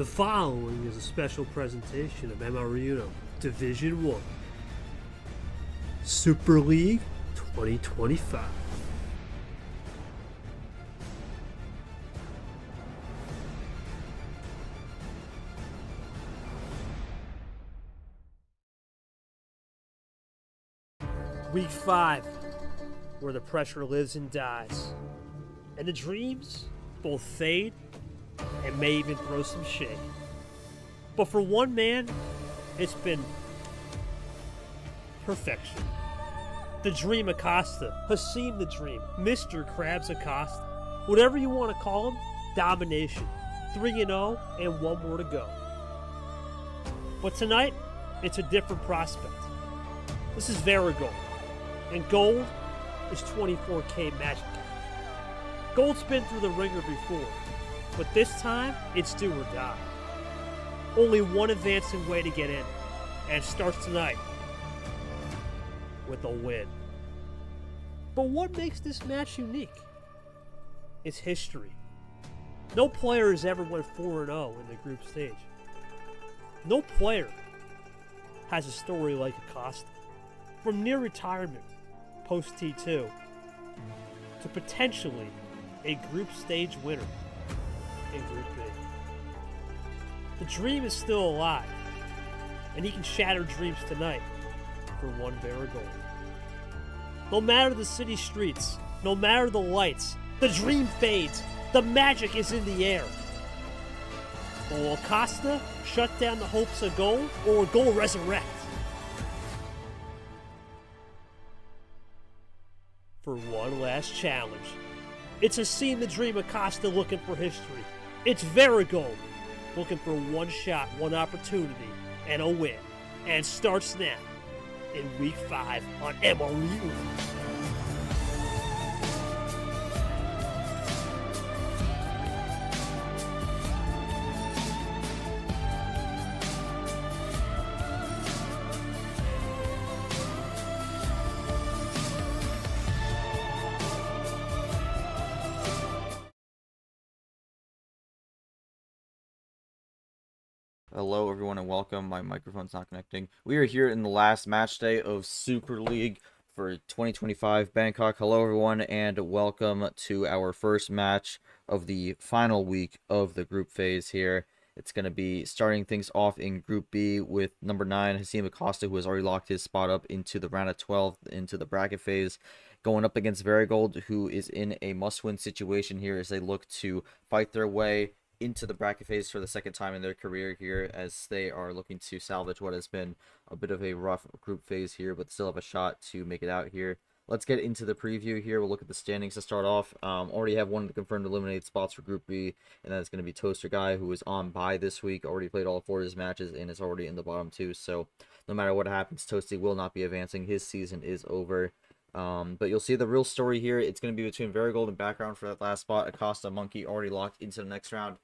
The following is a special presentation of MRU Division 1 Super League 2025. Week 5, where the pressure lives and dies, and the dreams both fade and may even throw some shade. But for one man, it's been perfection. The Dream Acosta, Hasim the Dream, Mr. Krabs Acosta, whatever you want to call him, domination. 3-0 and one more to go. But tonight, it's a different prospect. This is Verigold, and gold is 24K magic. Gold's been through the ringer before, but this time, it's do or die. Only one advancing way to get in, and it starts tonight with a win. But what makes this match unique? It's history. No player has ever went 4-0 in the group stage. No player has a story like Acosta. From near retirement, post T2, to potentially a group stage winner in Group B. The dream is still alive, and he can shatter dreams tonight for one Verigold. No matter the city streets, no matter the lights, the dream fades, the magic is in the air. But will Acosta shut down the hopes of gold, or will gold resurrect? For one last challenge. It's Hasim the Dream Acosta looking for history. It's Verigold looking for one shot, one opportunity, and a win. And starts now in Week 5 on MRU. Hello everyone and welcome. My microphone's not connecting. We are here in the last match day of Super League for 2025 Bangkok. Hello everyone and welcome to our first match of the final week of the group phase here. It's going to be starting things off in Group B with number 9, Hasim Acosta, who has already locked his spot up into the round of 12 into the bracket phase, going up against Verigold, who is in a must-win situation here as they look to fight their way into the bracket phase for the second time in their career here, as they are looking to salvage what has been a bit of a rough group phase here, but still have a shot to make it out here. Let's get into the preview here. We'll look at the standings to start off. Already have one of the confirmed eliminated spots for Group B, and that's going to be Toaster Guy, who is on bye this week. Already played all 4 of his matches and is already in the bottom 2. So no matter what happens, Toasty will not be advancing. His season is over. But you'll see the real story here. It's going to be between Verigold and Background for that last spot. Acosta, Monkey already locked into the next round.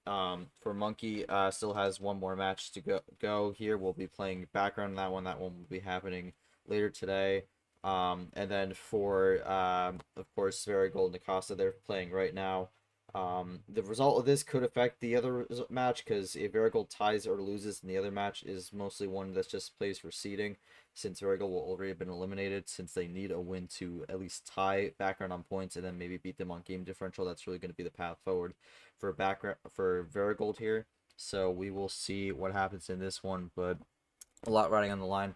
For Monkey, still has one more match to go here. We'll be playing Background in that one. That one will be happening later today. And then for, of course, Verigold and Acosta, they're playing right now. The result of this could affect the other match, because if Verigold ties or loses, then the other match is mostly one that just plays for seeding, since Verigold will already have been eliminated, since they need a win to at least tie Background on points and then maybe beat them on game differential. That's really going to be the path forward for Verigold here. So we will see what happens in this one, but a lot riding on the line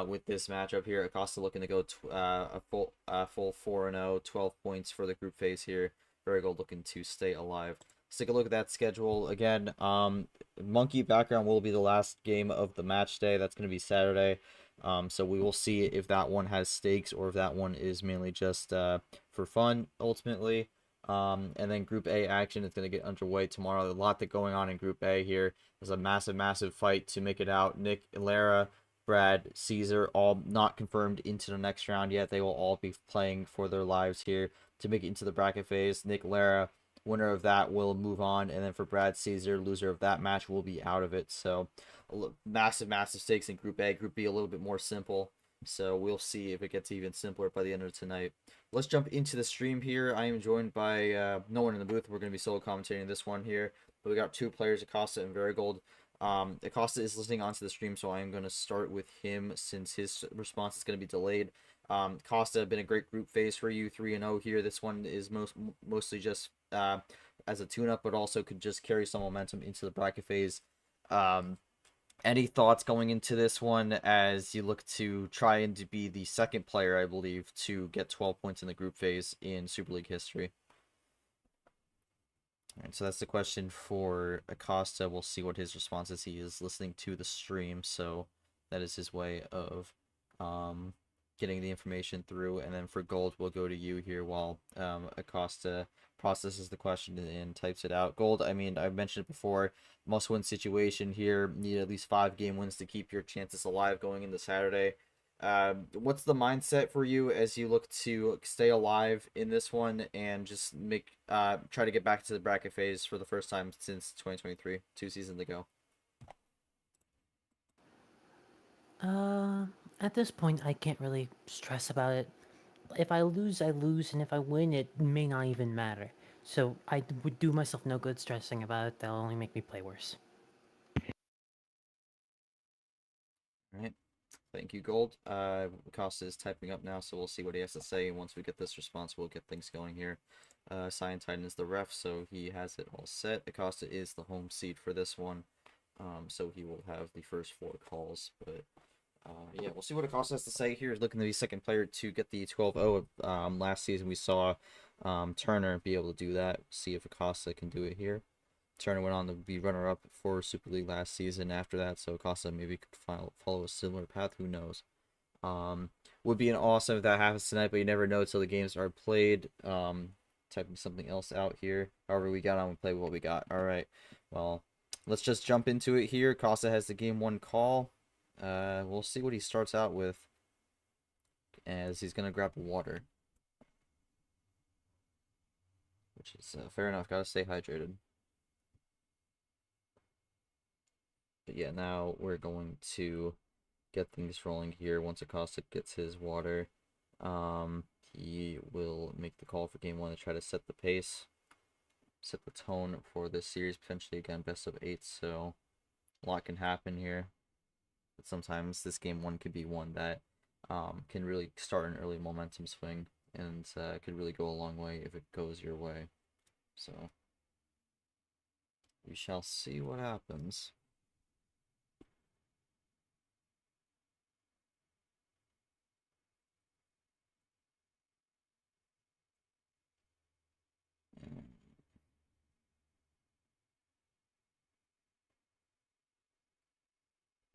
with this matchup here. Acosta looking to go a full 4-0, 12 points for the group phase here. Verigold looking to stay alive. Let's take a look at that schedule again. Monkey Background will be the last game of the match day. That's going to be Saturday. So we will see if that one has stakes or if that one is mainly just for fun ultimately. And then Group A action is going to get underway tomorrow. There's a lot going on in Group A here. There's a massive fight to make it out. Nick, Lara, Brad, Caesar, all not confirmed into the next round yet. They will all be playing for their lives here to make it into the bracket phase. Nick, Lara, winner of that will move on, and then for Brad, Caesar, loser of that match will be out of it. So massive stakes in Group A. Group B a little bit more simple. So we'll see if it gets even simpler by the end of tonight. Let's jump into the stream here. I am joined by no one in the booth. We're going to be solo commentating this one here. But we got two players, Acosta and Verigold. Acosta is listening onto the stream, so I am going to start with him since his response is going to be delayed. Costa, been a great group phase for you, 3-0 here. This one is mostly just as a tune-up, but also could just carry some momentum into the bracket phase. Any thoughts going into this one as you look to try and to be the second player, I believe, to get 12 points in the group phase in Super League history? All right, so that's the question for Acosta. We'll see what his response is. He is listening to the stream, so that is his way of getting the information through. And then for Gold, we'll go to you here while Acosta processes the question and types it out. Gold, I mean, I've mentioned it before, must-win situation here. Need at least 5 game wins to keep your chances alive going into Saturday. What's the mindset for you as you look to stay alive in this one and just try to get back to the bracket phase for the first time since 2023, 2 seasons ago? At this point, I can't really stress about it. If I lose, I lose, and if I win, it may not even matter. So I would do myself no good stressing about it. That'll only make me play worse. All right. Thank you, Gold. Costa is typing up now, so we'll see what he has to say. And once we get this response, we'll get things going here. Cyan Titan is the ref, so he has it all set. Acosta is the home seat for this one, so he will have the first 4 calls. But yeah, we'll see what Acosta has to say here. He's looking to be second player to get the 12-0. Last season, we saw Turner be able to do that. See if Acosta can do it here. Turner went on to be runner-up for Super League last season after that, so Acosta maybe could follow a similar path. Who knows? Would be an awesome if that happens tonight, but you never know until the games are played. Typing something else out here. However, we got on, we play what we got. All right. Well, let's just jump into it here. Acosta has the game 1 call. We'll see what he starts out with as he's gonna grab the water, which is fair enough. Gotta stay hydrated. But yeah, now we're going to get things rolling here. Once Acosta gets his water, he will make the call for game 1 to try to set the pace, set the tone for this series. Potentially, again, best of 8, so a lot can happen here. But sometimes this game 1 could be one that can really start an early momentum swing and could really go a long way if it goes your way. So we shall see what happens.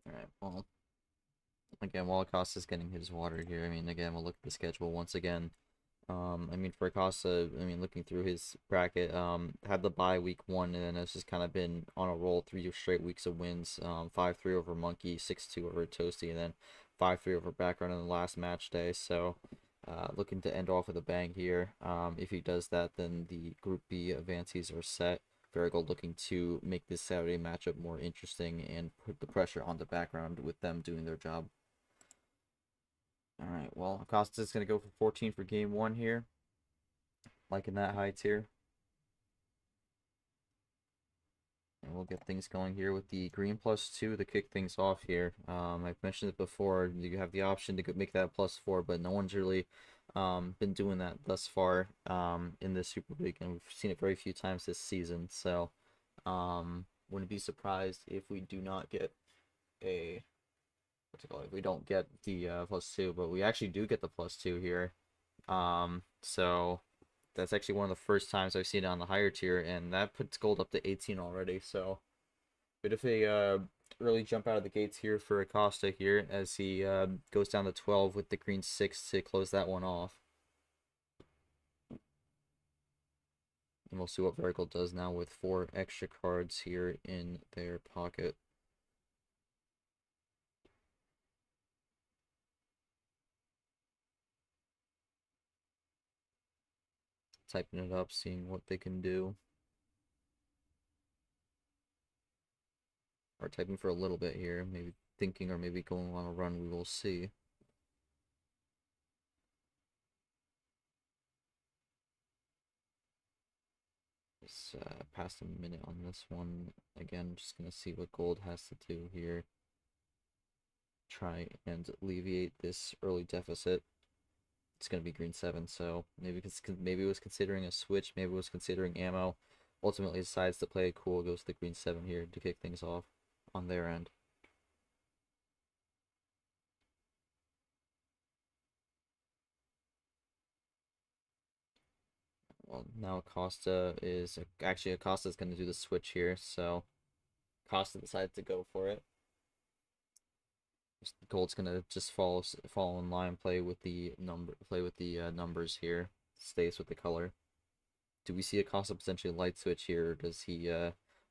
Alright, well, again, while Acosta's getting his water here, I mean, again, we'll look at the schedule once again. I mean, for Acosta, I mean, looking through his bracket, had the bye week 1, and then it's just kind of been on a roll, 3 straight weeks of wins. 5-3 over Monkey, 6-2 over Toasty, and then 5-3 over Background in the last match day. So, looking to end off with a bang here. If he does that, then the Group B advances are set. Verigold looking to make this Saturday matchup more interesting and put the pressure on the Background with them doing their job. Alright, well, Acosta's going to go for 14 for game 1 here. Liking that high tier. And we'll get things going here with the green +2 to kick things off here. I've mentioned it before, you have the option to make that +4, but no one's really been doing that thus far in this Super League, and we've seen it very few times this season. So wouldn't be surprised if we do not get a if we don't get the +2, but we actually do get the +2 here. So that's actually one of the first times I've seen it on the higher tier, and that puts Gold up to 18 already. So bit of a early jump out of the gates here for Acosta here as he goes down to 12 with the green 6 to close that one off. And we'll see what Verigold does now with 4 extra cards here in their pocket. Typing it up, seeing what they can do. Or typing for a little bit here, maybe thinking or maybe going on a run, we will see. It's past a minute on this one. Again, just gonna see what Gold has to do here. Try and alleviate this early deficit. It's gonna be green 7, so maybe it was considering a switch, maybe it was considering ammo. Ultimately decides to play it cool, goes to the green 7 here to kick things off on their end. Well, now Acosta is actually Acosta's going to do the switch here, so Acosta decided to go for it. Gold's going to just fall in line, play with the numbers here, stays with the color. Do we see Acosta potentially light switch here, or does he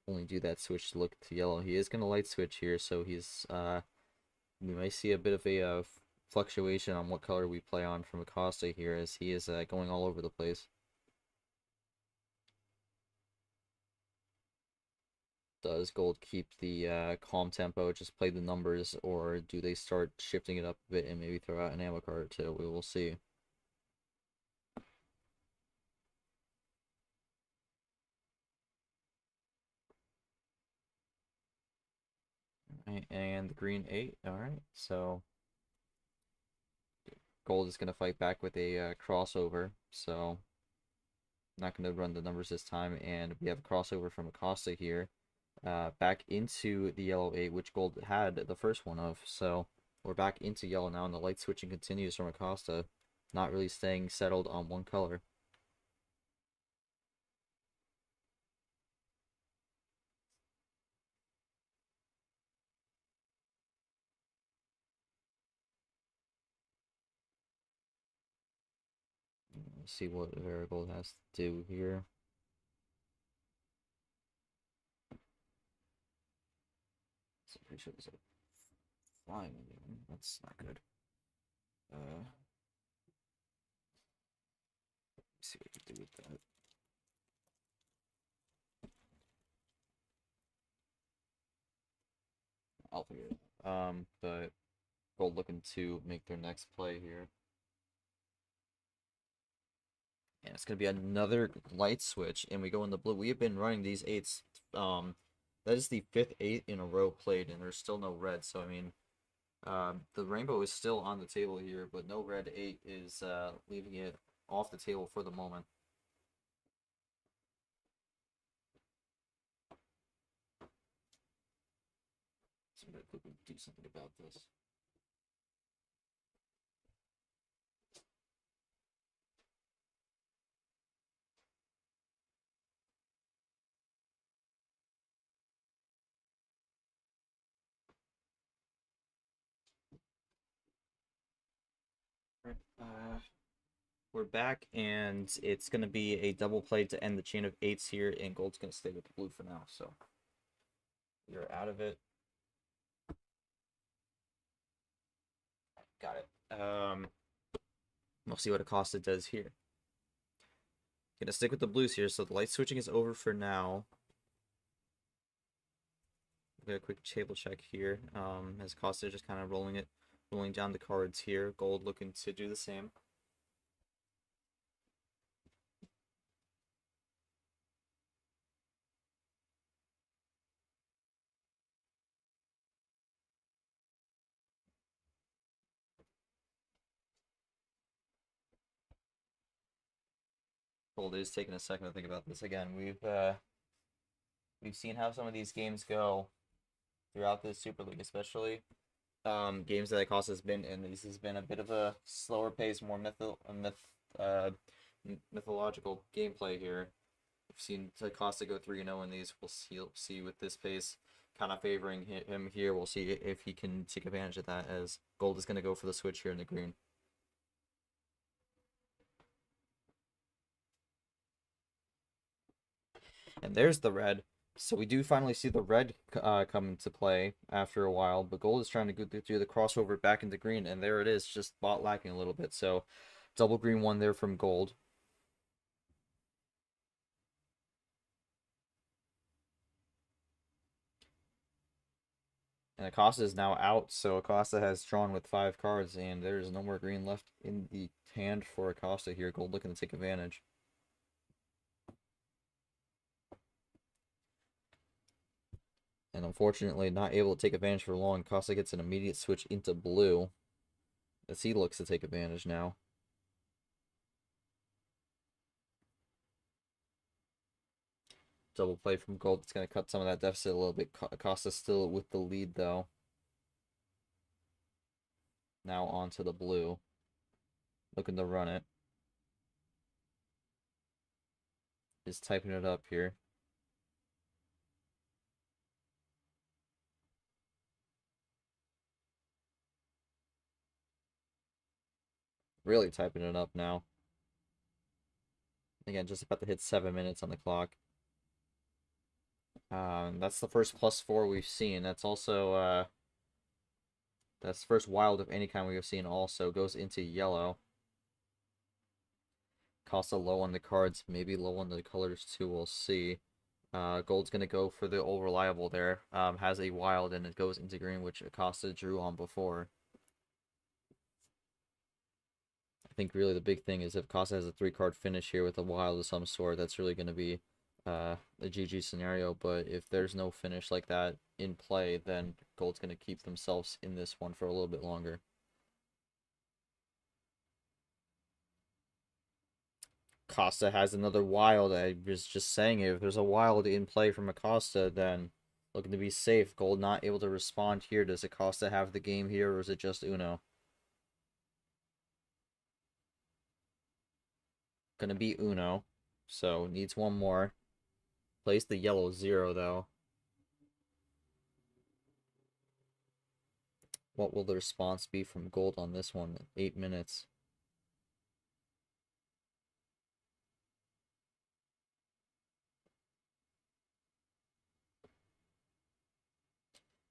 only do that switch to look to yellow? He is going to light switch here, so he's we may see a bit of a fluctuation on what color we play on from Acosta here, as he is going all over the place. Does Gold keep the calm tempo, just play the numbers, or do they start shifting it up a bit and maybe throw out an ammo card or two? We will see. Alright, and the green 8. Alright, so Gold is going to fight back with a crossover, so not going to run the numbers this time, and we have a crossover from Acosta here. Back into the yellow 8, which Gold had the first one of, so we're back into yellow now, and the light switching continues from Acosta, not really staying settled on one color. Let's see what Verigold has to do here. So I'm pretty sure there's a flying one. That's not good. Let's see what we can do with that. I'll figure it out. But Gold looking to make their next play here. And it's going to be another light switch, and we go in the blue. We have been running these 8s. That is the 5th 8 in a row played, and there's still no red. So, I mean, the rainbow is still on the table here, but no red 8 is leaving it off the table for the moment. So I'm going to quickly do something about this. We're back, and it's going to be a double play to end the chain of 8s here, and Gold's going to stay with the blue for now, so you're out of it. Got it. We'll see what Acosta does here. Gonna stick with the blues here, so the light switching is over for now. We'll get a quick table check here. As Acosta just kind of rolling down the cards here. Gold looking to do the same. Gold is taking a second to think about this again. We've seen how some of these games go throughout the Super League, especially games that Acosta's been in. This has been a bit of a slower pace, more mythological gameplay here. We've seen Acosta go 3-0 in these. We'll see with this pace kind of favoring him here. We'll see if he can take advantage of that, as Gold is going to go for the switch here in the green. And there's the red. So we do finally see the red come into play after a while, but Gold is trying to go through the crossover back into green, and there it is, just bot lacking a little bit. So double green 1 there from Gold. And Acosta is now out, so Acosta has drawn with 5 cards, and there is no more green left in the hand for Acosta here. Gold looking to take advantage. And unfortunately, not able to take advantage for long. Acosta gets an immediate switch into blue, as he looks to take advantage now. Double play from Gold. It's going to cut some of that deficit a little bit. Acosta still with the lead, though. Now on to the blue. Looking to run it. Is typing it up here. Really typing it up now. Again, just about to hit 7 minutes on the clock. That's the first +4 we've seen. That's also, that's the first wild of any kind we have seen also. Goes into yellow. Costa low on the cards, maybe low on the colors too, we'll see. Gold's going to go for the old reliable there. Has a wild and it goes into green, which Acosta drew on before. I think really the big thing is if Acosta has a 3-card finish here with a wild of some sort, that's really going to be a GG scenario. But if there's no finish like that in play, then Gold's going to keep themselves in this one for a little bit longer. Acosta has another wild. I was just saying, if there's a wild in play from Acosta, then looking to be safe. Gold not able to respond here. Does Acosta have the game here, or is it just Uno? Gonna be Uno, so needs one more. Plays the yellow 0, though. What will the response be from Gold on this one? 8 minutes.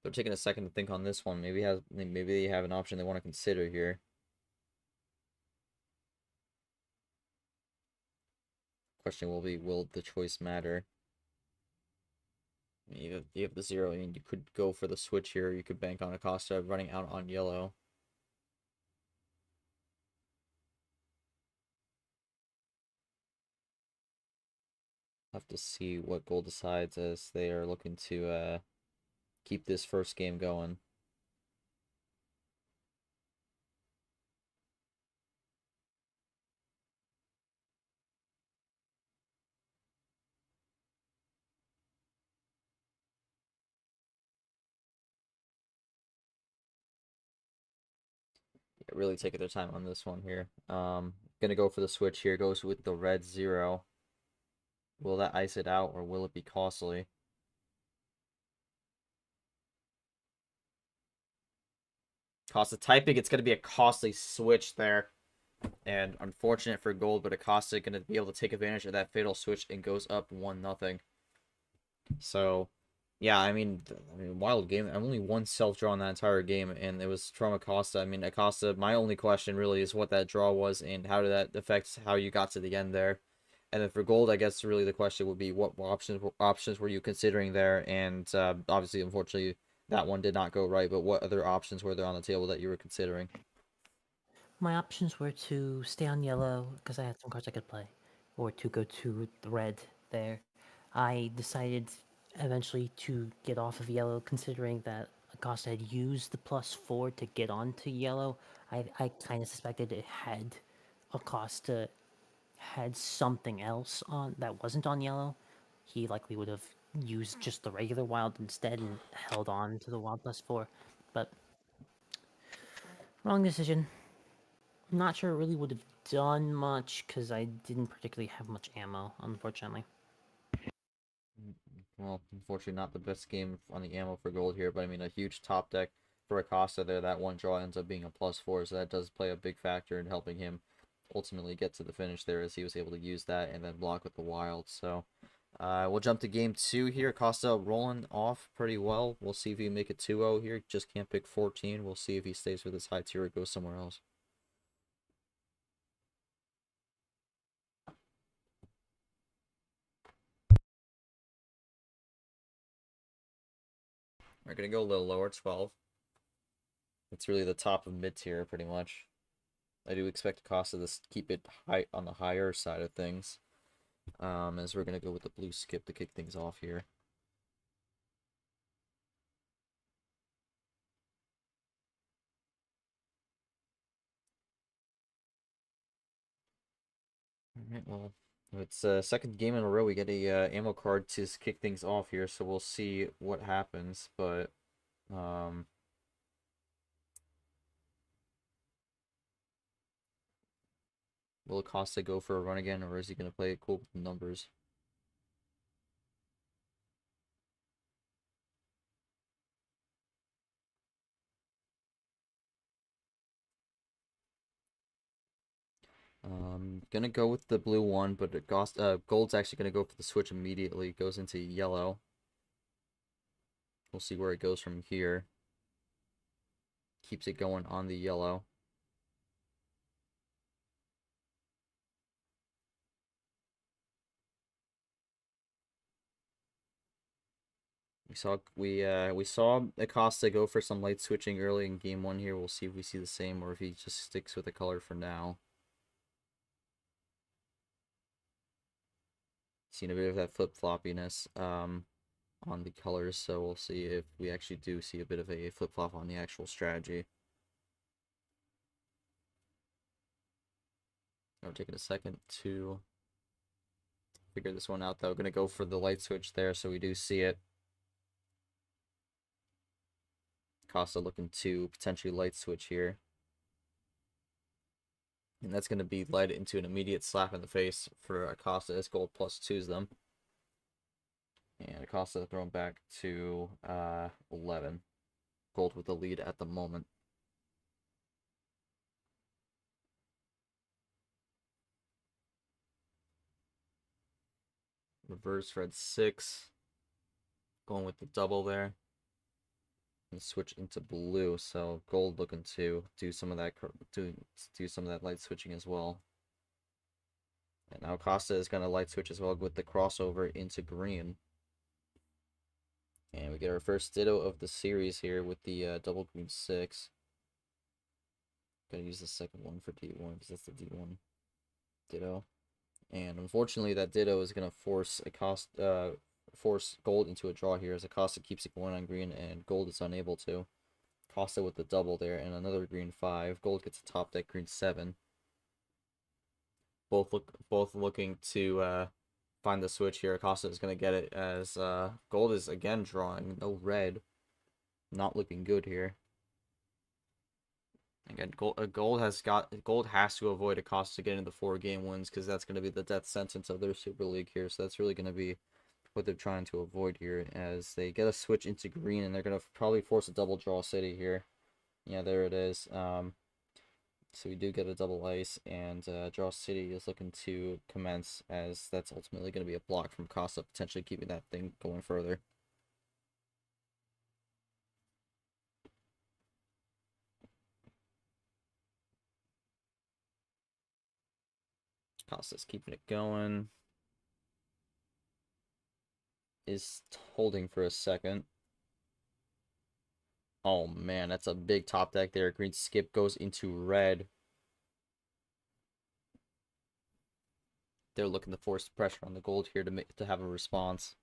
They're taking a second to think on this one. Maybe they have an option they want to consider here. Question will be, will the choice matter? You have the 0, and you could go for the switch here. You could bank on Acosta running out on yellow. Have to see what Gold decides as they are looking to keep this first game going. Yeah, really taking their time on this one here. Gonna go for the switch here. Goes with the red 0. Will that ice it out, or will it be costly? Acosta typing, it's going to be a costly switch there. And unfortunate for Gold, but Acosta going to be able to take advantage of that fatal switch and goes up 1-0. So, yeah, I mean, wild game. I only one self-draw in that entire game, and it was from Acosta. I mean, Acosta, my only question really is what that draw was and how did that affect how you got to the end there. And then for Gold, I guess really the question would be what options were you considering there? And obviously, unfortunately, that one did not go right. But what other options were there on the table that you were considering? My options were to stay on yellow because I had some cards I could play, or to go to the red there. I decided eventually to get off of yellow, considering that Acosta had used the +4 to get onto yellow. I kind of suspected it had Acosta had something else on that wasn't on yellow. He likely would have used just the regular wild instead and held on to the wild +4. But wrong decision. I'm not sure it really would have done much because I didn't particularly have much ammo, unfortunately. Well, unfortunately, not the best game on the ammo for Gold here, but I mean, a huge top deck for Acosta there. That one draw ends up being a +4, so that does play a big factor in helping him ultimately get to the finish there, as he was able to use that and then block with the wild. So we'll jump to game 2 here. Acosta rolling off pretty well. We'll see if he can make it 2-0 here. Just can't pick 14. We'll see if he stays with his high tier or goes somewhere else. We're going to go a little lower, 12. It's really the top of mid tier, pretty much. I do expect Acosta to keep it high on the higher side of things. As we're going to go with the blue skip to kick things off here. Alright, well, it's second game in a row. We get a ammo card to kick things off here, so we'll see what happens. But will Acosta go for a run again, or is he gonna play it cool with the numbers? Gonna go with the blue one, but Gold's actually gonna go for the switch immediately. Goes into yellow. We'll see where it goes from here. Keeps it going on the yellow. We saw Acosta go for some light switching early in game one here. We'll see if we see the same or if he just sticks with the color for now. Seen a bit of that flip-floppiness on the colors, so we'll see if we actually do see a bit of a flip-flop on the actual strategy. I'm taking a second to figure this one out, though. Gonna go for the light switch there, so we do see it. Costa looking to potentially light switch here. And that's going to be led into an immediate slap in the face for Acosta as Gold +2s them. And Acosta thrown back to 11. Gold with the lead at the moment. Reverse red 6. Going with the double there. And switch into blue, so Gold looking to do some of that do some of that light switching as well. And now Acosta is going to light switch as well with the crossover into green. And we get our first ditto of the series here with the double green 6. Gonna use the second one for D1 because that's the D1 ditto. And unfortunately, that ditto is gonna force force Gold into a draw here as Acosta keeps it going on green and Gold is unable to. Acosta with the double there and another green 5. Gold gets a top deck green 7. Both looking to find the switch here. Acosta is going to get it as Gold is again drawing. No red. Not looking good here. Again, Gold has to avoid Acosta getting the 4-game wins because that's going to be the death sentence of their Super League here. So that's really going to be what they're trying to avoid here as they get a switch into green and they're going to probably force a double draw city here. Yeah, there it is. So we do get a double ice, and Draw City is looking to commence, as that's ultimately going to be a block from Costa, potentially keeping that thing going further. Costa's keeping it going. Is holding for a second. Oh man, that's a big top deck there. Green skip goes into red. They're looking to force the pressure on the Gold here to have a response.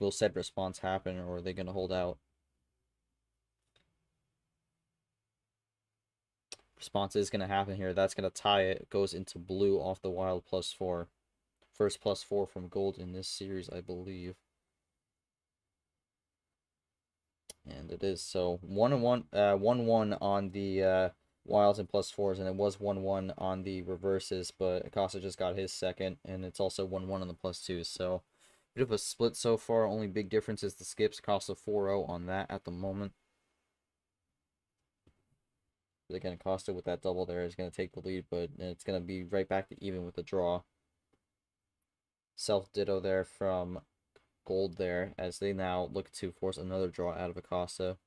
Will said response happen, or are they going to hold out? Response is going to happen here. That's going to tie it. It goes into blue off the wild +4. First +4 from Gold in this series, I believe. And it is so 1-1, 1-1 on the wilds and +4s, and it was 1-1 on the reverses, but Acosta just got his second, and it's also 1-1 on the +2s. So bit of a split so far. Only big difference is the skips. Acosta 4-0 on that at the moment. But again, Acosta with that double there is going to take the lead, but it's going to be right back to even with the draw. Self ditto there from Gold there as they now look to force another draw out of Acosta.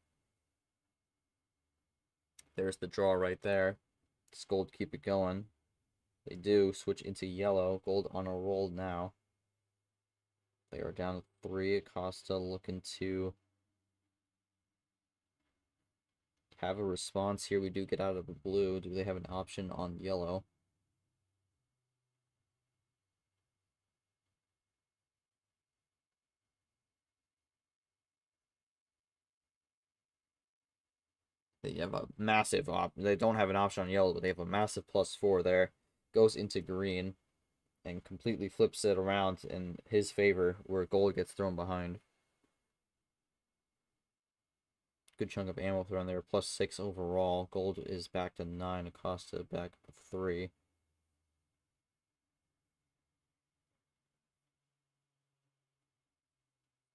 There's the draw right there. Does Gold keep it going? They do switch into yellow. Gold on a roll now. They are down to 3. Acosta looking to have a response here. We do get out of the blue. Do they have an option on yellow? They have a massive they don't have an option on yellow, but they have a massive +4 there. goes into green and completely flips it around in his favor, where gold gets thrown behind. Good chunk of ammo thrown there, +6 overall. Gold is back to 9, Acosta back to 3.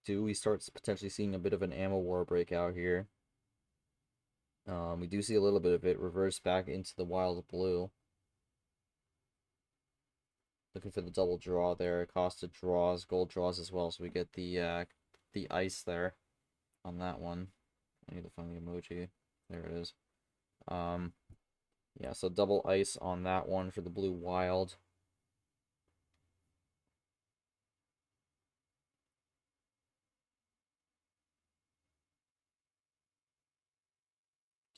Do we start potentially seeing a bit of an ammo war breakout here? We do see a little bit of it reverse back into the wild blue. Looking for the double draw there. Acosta draws, gold draws as well, so we get the ice there on that one. I need to find the emoji. There it is. Yeah, so double ice on that one for the blue wild.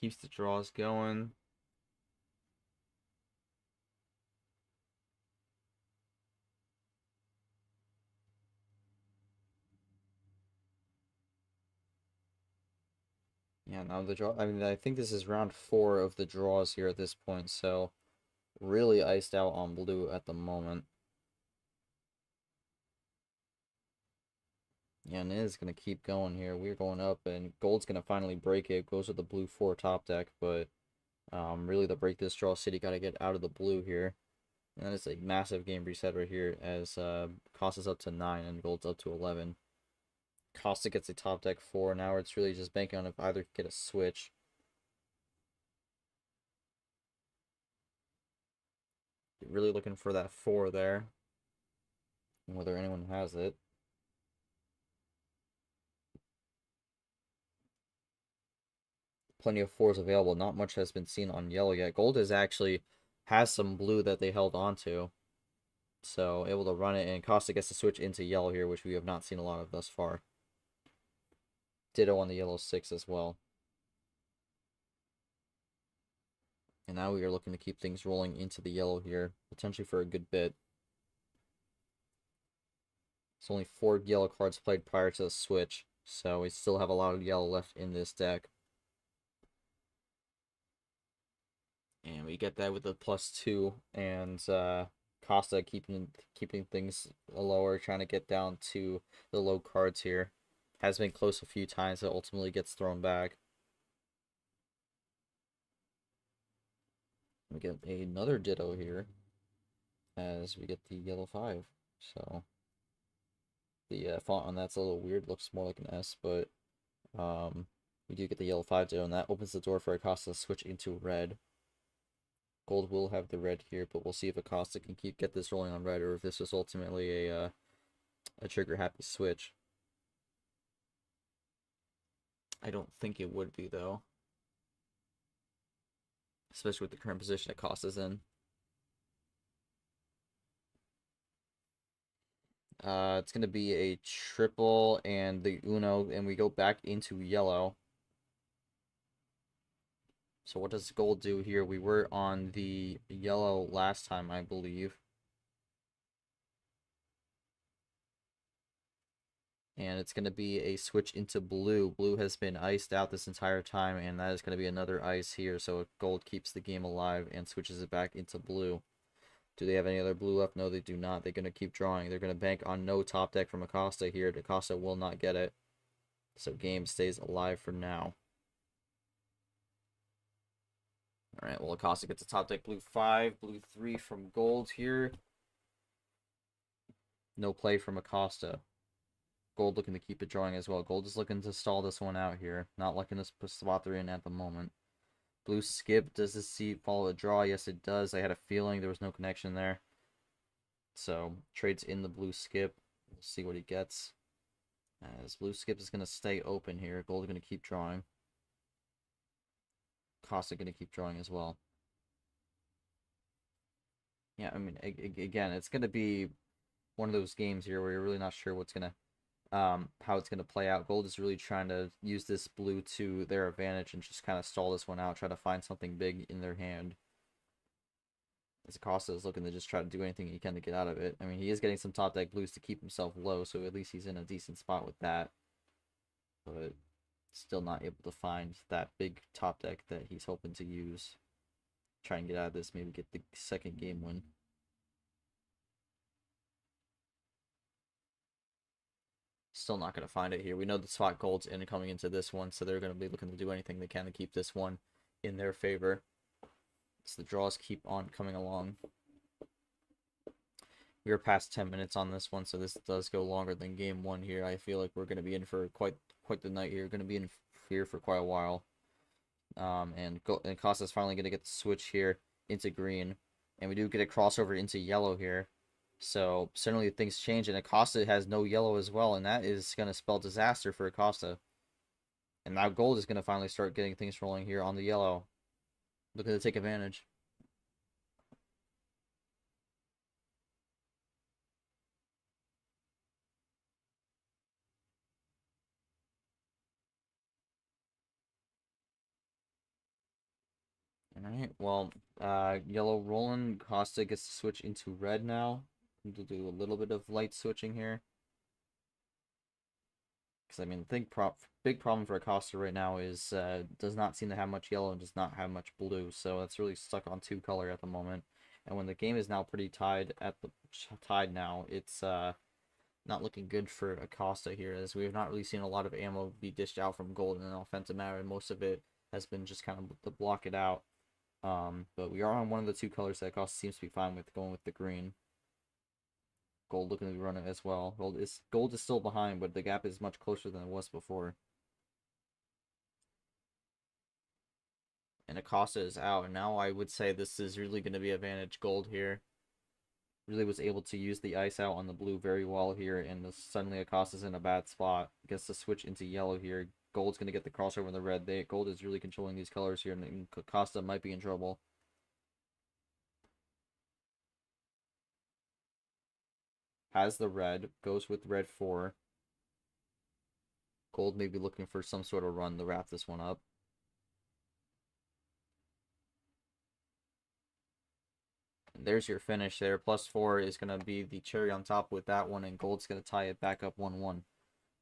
Keeps the draws going. Yeah, now the draw. I mean, I think this is round 4 of the draws here at this point, so really iced out on blue at the moment. Yeah, and it is going to keep going here. We're going up, and gold's going to finally break it. Goes with the blue 4 top deck, but really to break this draw, City got to get out of the blue here. And that is a massive game reset right here, as Costa's up to 9 and gold's up to 11. Costa gets a top deck 4. Now it's really just banking on if either can get a switch. Really looking for that 4 there. Whether anyone has it. Plenty of 4s available. Not much has been seen on yellow yet. Gold is actually has some blue that they held on to. So able to run it, and Costa gets to switch into yellow here, which we have not seen a lot of thus far. Ditto on the yellow 6 as well. And now we are looking to keep things rolling into the yellow here, potentially for a good bit. It's only 4 yellow cards played prior to the switch, so we still have a lot of yellow left in this deck. And we get that with the +2, and Costa keeping things lower, trying to get down to the low cards here. Has been close a few times, but ultimately gets thrown back. We get another ditto here, as we get the yellow 5. So the font on that's a little weird, looks more like an S, but we do get the yellow 5 ditto, and that opens the door for Acosta to switch into red. Gold will have the red here, but we'll see if Acosta can get this rolling on red, or if this was ultimately a trigger happy switch. I don't think it would be, though, especially with the current position Acosta's in. It's gonna be a triple and the Uno, and we go back into yellow. So what does gold do here? We were on the yellow last time, I believe. And it's going to be a switch into blue. Blue has been iced out this entire time, and that is going to be another ice here. So gold keeps the game alive and switches it back into blue. Do they have any other blue left? No, they do not. They're going to keep drawing. They're going to bank on no top deck from Acosta here. Acosta will not get it. So game stays alive for now. Alright, well, Acosta gets a top deck blue 5, blue 3 from gold here. No play from Acosta. Gold looking to keep it drawing as well. Gold is looking to stall this one out here. Not looking to put spot 3 in at the moment. Blue skip. Does this seat follow a draw? Yes, it does. I had a feeling there was no connection there. So, trades in the blue skip. We'll see what he gets. As blue skip is going to stay open here. Gold is going to keep drawing. Costa going to keep drawing as well. Yeah, I mean, again, it's going to be one of those games here where you're really not sure what's going to how it's going to play out. Gold is really trying to use this blue to their advantage and just kind of stall this one out, try to find something big in their hand. As Acosta is looking to just try to do anything he can to get out of it. I mean, he is getting some top deck blues to keep himself low, so at least he's in a decent spot with that. But still not able to find that big top deck that he's hoping to use. try and get out of this, maybe get the second game win. Still not going to find it here. We know the spot Gold's in coming into this one, so they're going to be looking to do anything they can to keep this one in their favor. So the draws keep on coming along. We are past 10 minutes on this one, so this does go longer than game one here. I feel like we're going to be in for quite the night here. Going to be in here for quite a while. And Acosta's finally going to get the switch here into green. And we do get a crossover into yellow here. So certainly things change, and Acosta has no yellow as well, and that is going to spell disaster for Acosta. And now Gold is going to finally start getting things rolling here on the yellow. Looking to take advantage. Alright, well, yellow rolling. Acosta gets to switch into red now. To do a little bit of light switching here. Because, I mean, the big problem for Acosta right now is does not seem to have much yellow and does not have much blue. So that's really stuck on two color at the moment. And when the game is now pretty tied now, it's not looking good for Acosta here, as we have not really seen a lot of ammo be dished out from Gold in an offensive manner, and most of it has been just kind of to block it out. But we are on one of the two colors that Acosta seems to be fine with, going with the green. Gold looking to be running as well. Gold is still behind, but the gap is much closer than it was before. And Acosta is out, and now I would say this is really going to be advantage Gold here. Really was able to use the ice out on the blue very well here, and suddenly Acosta's in a bad spot. Gets to switch into yellow here. Gold's going to get the crossover in the red. Gold is really controlling these colors here, and Acosta might be in trouble. Has the red, goes with red 4. Gold may be looking for some sort of run to wrap this one up. And there's your finish there. +4 is going to be the cherry on top with that one, and Gold's going to tie it back up 1-1.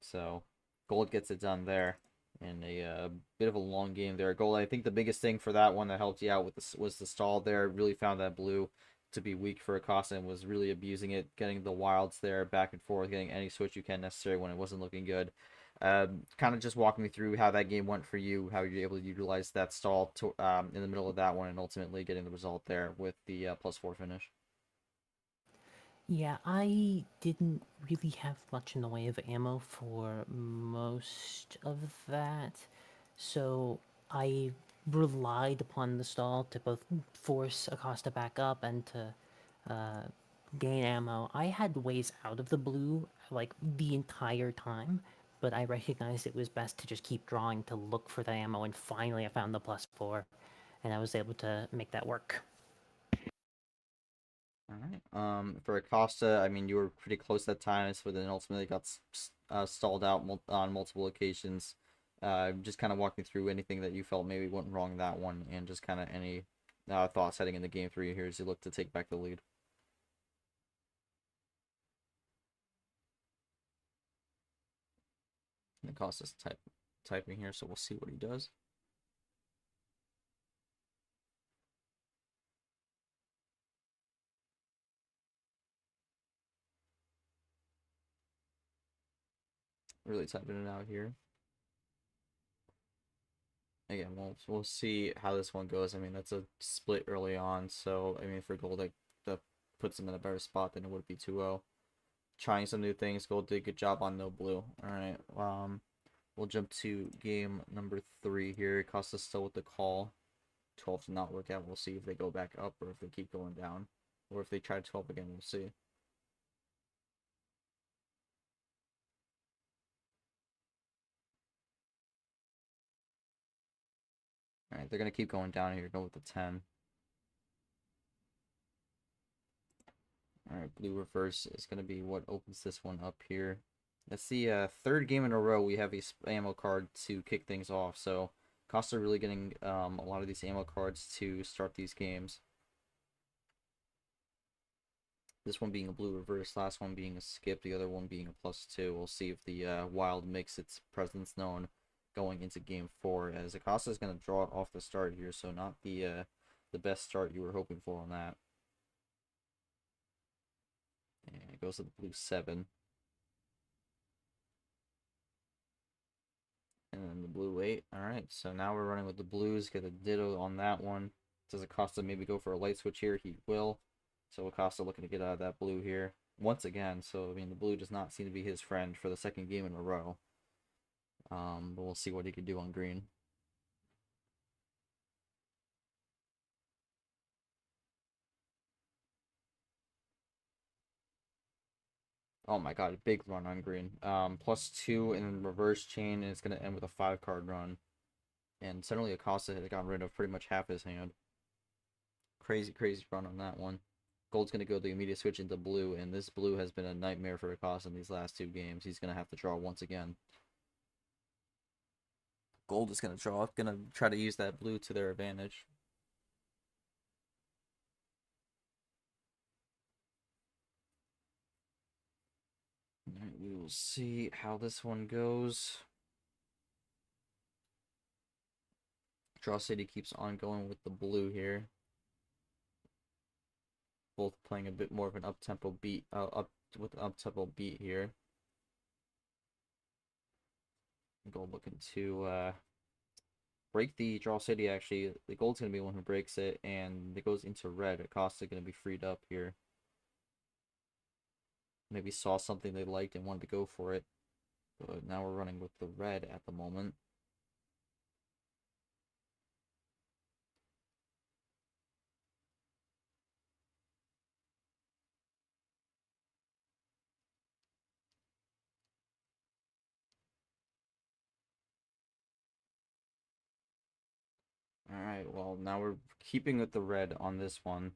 So Gold gets it done there. And a bit of a long game there. Gold, I think the biggest thing for that one that helped you out with was the stall there. Really found that blue to be weak for Acosta and was really abusing it, getting the wilds there back and forth, getting any switch you can necessary when it wasn't looking good. Kind of just walk me through how that game went for you, how you're able to utilize that stall to, in the middle of that one, and ultimately getting the result there with the +4 finish. Yeah, I didn't really have much in the way of ammo for most of that, so I relied upon the stall to both force Acosta back up and to uh, gain ammo. I had ways out of the blue, like, the entire time, but I recognized it was best to just keep drawing to look for the ammo, and finally I found the +4, and I was able to make that work. All right. For Acosta, I mean, you were pretty close at times, but then ultimately got stalled out on multiple occasions. Just kind of walk me through anything that you felt maybe went wrong that one, and just kind of any thoughts heading into game 3 here as you look to take back the lead. And Acosta's typing here, so we'll see what he does. Really typing it out here. Again, we'll see how this one goes. I mean, that's a split early on, so I mean, for Gold, that puts him in a better spot than it would be 2-0. Trying some new things. Gold did a good job on no blue. All right. We'll jump to game number 3 here. Costa's still with the call. 12 did not work out. We'll see if they go back up or if they keep going down, or if they try 12 again. We'll see. All right, they're gonna keep going down here. Go with the 10. All right, blue reverse is gonna be what opens this one up here. That's the third game in a row we have a ammo card to kick things off. So Costa really getting a lot of these ammo cards to start these games. This one being a blue reverse, last one being a skip, the other one being a +2. We'll see if the wild makes its presence known going into game 4, as Acosta is going to draw it off the start here, so not the the best start you were hoping for on that. And it goes to the blue 7. And then the blue 8. Alright, so now we're running with the blues. Get a ditto on that one. Does Acosta maybe go for a light switch here? He will. So Acosta looking to get out of that blue here once again. So, I mean, the blue does not seem to be his friend for the second game in a row. But we'll see what he can do on green. Oh my god, a big run on green. +2 in reverse chain, and it's going to end with a 5-card run. And suddenly Acosta had gotten rid of pretty much half his hand. Crazy, crazy run on that one. Gold's going to go the immediate switch into blue, and this blue has been a nightmare for Acosta in these last 2 games. He's going to have to draw once again. Gold is going to draw, going to try to use that blue to their advantage. Alright, we will see how this one goes. Draw City keeps on going with the blue here. Both playing a bit more of an up-tempo beat, up with an up-tempo beat here. Gold looking to break the Draw City. Actually, the Gold's gonna be one who breaks it, and it goes into red. Acosta gonna be freed up here. Maybe saw something they liked and wanted to go for it, but now we're running with the red at the moment. Alright, well, now we're keeping with the red on this one.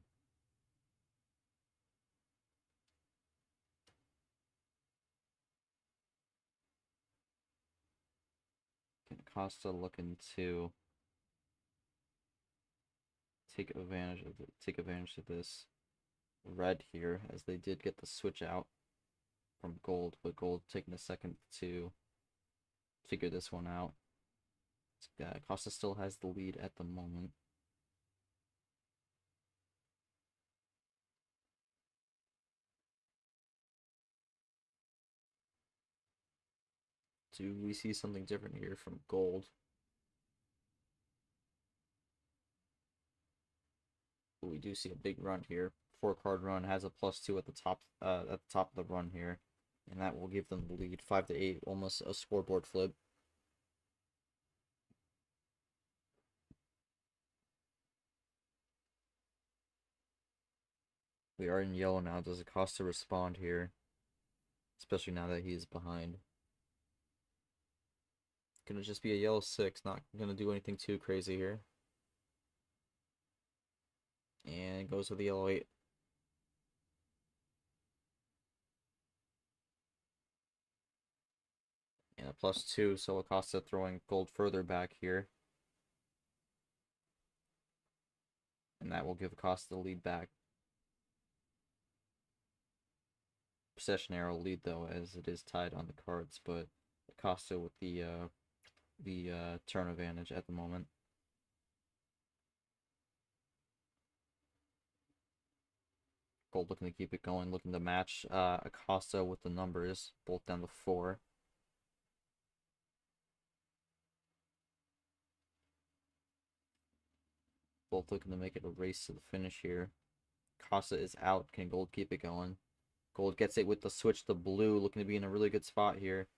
Acosta looking to take advantage of this red here, as they did get the switch out from Gold, but Gold taking a second to figure this one out. Acosta still has the lead at the moment. Do we see something different here from Gold? But we do see a big run here. 4-card run, has a +2 at the top of the run here, and that will give them the lead. 5-8, almost a scoreboard flip. We are in yellow now. Does Acosta respond here? Especially now that he is behind. Gonna just be a yellow 6, not gonna do anything too crazy here. And goes with the yellow 8. And a +2, so Acosta throwing Gold further back here. And that will give Acosta the lead back. Possession arrow lead though, as it is tied on the cards, but Acosta with the turn advantage at the moment. Gold looking to keep it going, looking to match Acosta with the numbers, both down to 4. Both looking to make it a race to the finish here. Acosta is out. Can Gold keep it going? Gold gets it with the switch to blue, looking to be in a really good spot here.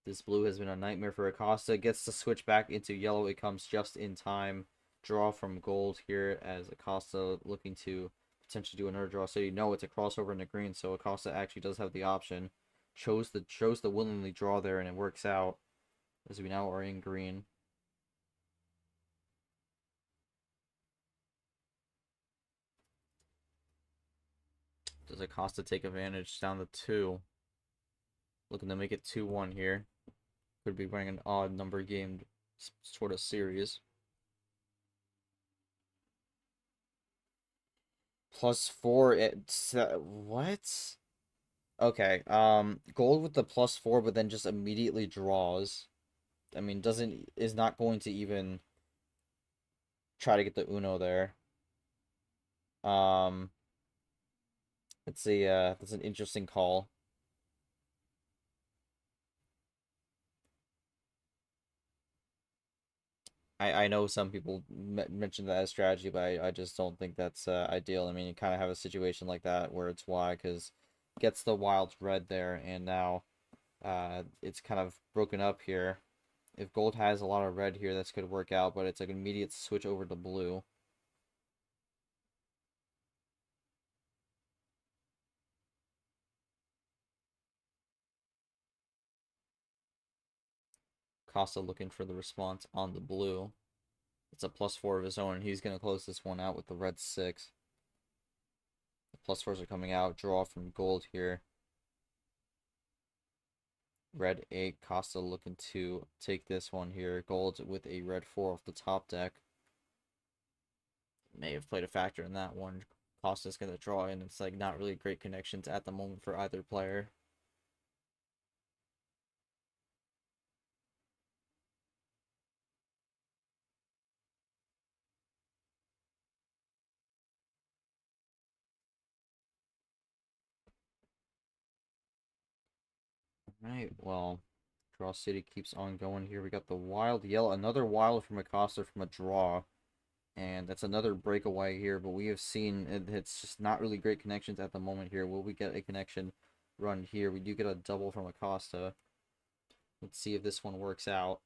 This blue has been a nightmare for Acosta. Gets the switch back into yellow. It comes just in time. Draw from Gold here, as Acosta looking to potentially do another draw. So you know it's a crossover into green, so Acosta actually does have the option. Chose the willingly draw there, and it works out, as we now are in green. Does Acosta take advantage down to 2? Looking to make it 2-1 here. Could be running an odd number game sort of series. +4 what? Okay, Gold with the +4, but then just immediately draws. I mean, is not going to even try to get the Uno there. Um, let's see. That's an interesting call. I know some people mentioned that as strategy, but I just don't think that's ideal. I mean, you kind of have a situation like that where it's why, because gets the wild red there, and now it's kind of broken up here. If gold has a lot of red here, this could work out, but it's like an immediate switch over to blue. Costa looking for the response on the blue. It's a +4 of his own, and he's going to close this one out with the red 6. The +4s are coming out. Draw from gold here. Red 8. Costa looking to take this one here. Gold with a red 4 off the top deck. May have played a factor in that one. Costa's going to draw, and it's like not really great connections at the moment for either player. Right, well, Draw City keeps on going here. We got the wild yellow, another wild from Acosta from a draw. And that's another breakaway here, but we have seen it's just not really great connections at the moment here. Will we get a connection run here? We do get a double from Acosta. Let's see if this one works out.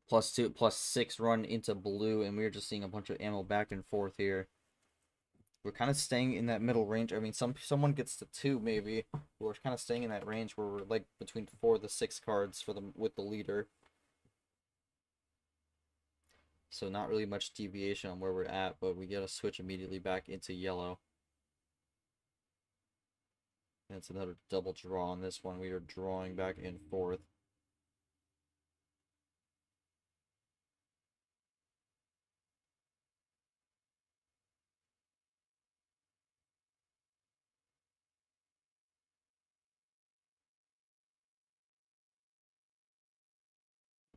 +2, +6 run into blue, and we're just seeing a bunch of ammo back and forth here. We're kind of staying in that middle range. I mean, someone gets to 2 maybe. We're kind of staying in that range where we're like between 4 to 6 cards for them with the leader. So not really much deviation on where we're at, but we get a switch immediately back into yellow. That's another double draw on this one. We are drawing back and forth.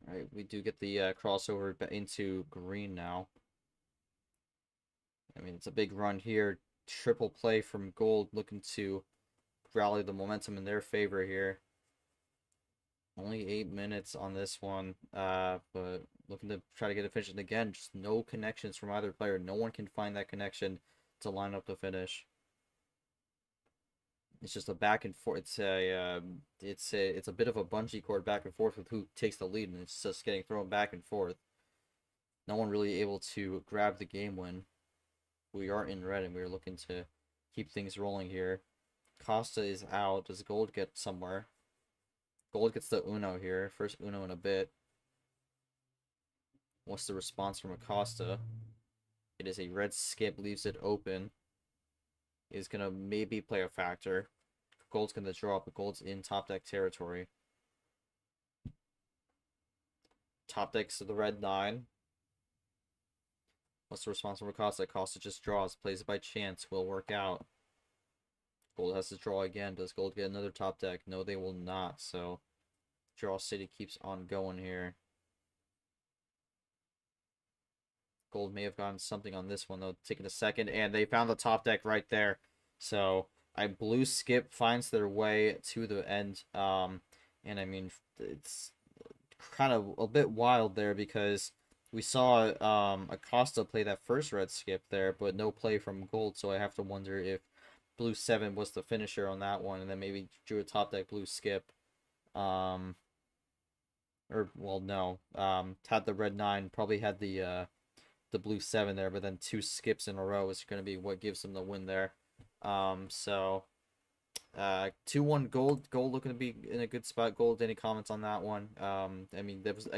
Alright, we do get the crossover into green now. I mean, it's a big run here. Triple play from gold, looking to rally the momentum in their favor here. Only 8 minutes on this one, but looking to try to get it finished. And again, just no connections from either player. No one can find that connection to line up the finish. It's just a back and forth. It's a bit of a bungee cord back and forth with who takes the lead, and it's just getting thrown back and forth. No one really able to grab the game win. We are in red, and we're looking to keep things rolling here. Costa is out. Does gold get somewhere? Gold gets the Uno here. First Uno in a bit. What's the response from Acosta? It is a red skip, leaves it open. Is gonna maybe play a factor. Gold's gonna draw, but gold's in top deck territory. Top deck's to the red 9. What's the response from Acosta? Acosta just draws, plays it by chance, will work out. Gold has to draw again. Does gold get another top deck? No, they will not, so Draw City keeps on going here. Gold may have gotten something on this one, though. Taking a second, and they found the top deck right there. So, blue skip finds their way to the end. And I mean, it's kind of a bit wild there because we saw Acosta play that first red skip there, but no play from gold. So I have to wonder if blue 7 was the finisher on that one, and then maybe drew a top deck blue skip. Or well, no. Had the red 9, probably had the blue 7 there, but then 2 skips in a row is going to be what gives them the win there. So 2-1 gold. Gold looking to be in a good spot. Gold, any comments on that one? I mean, there was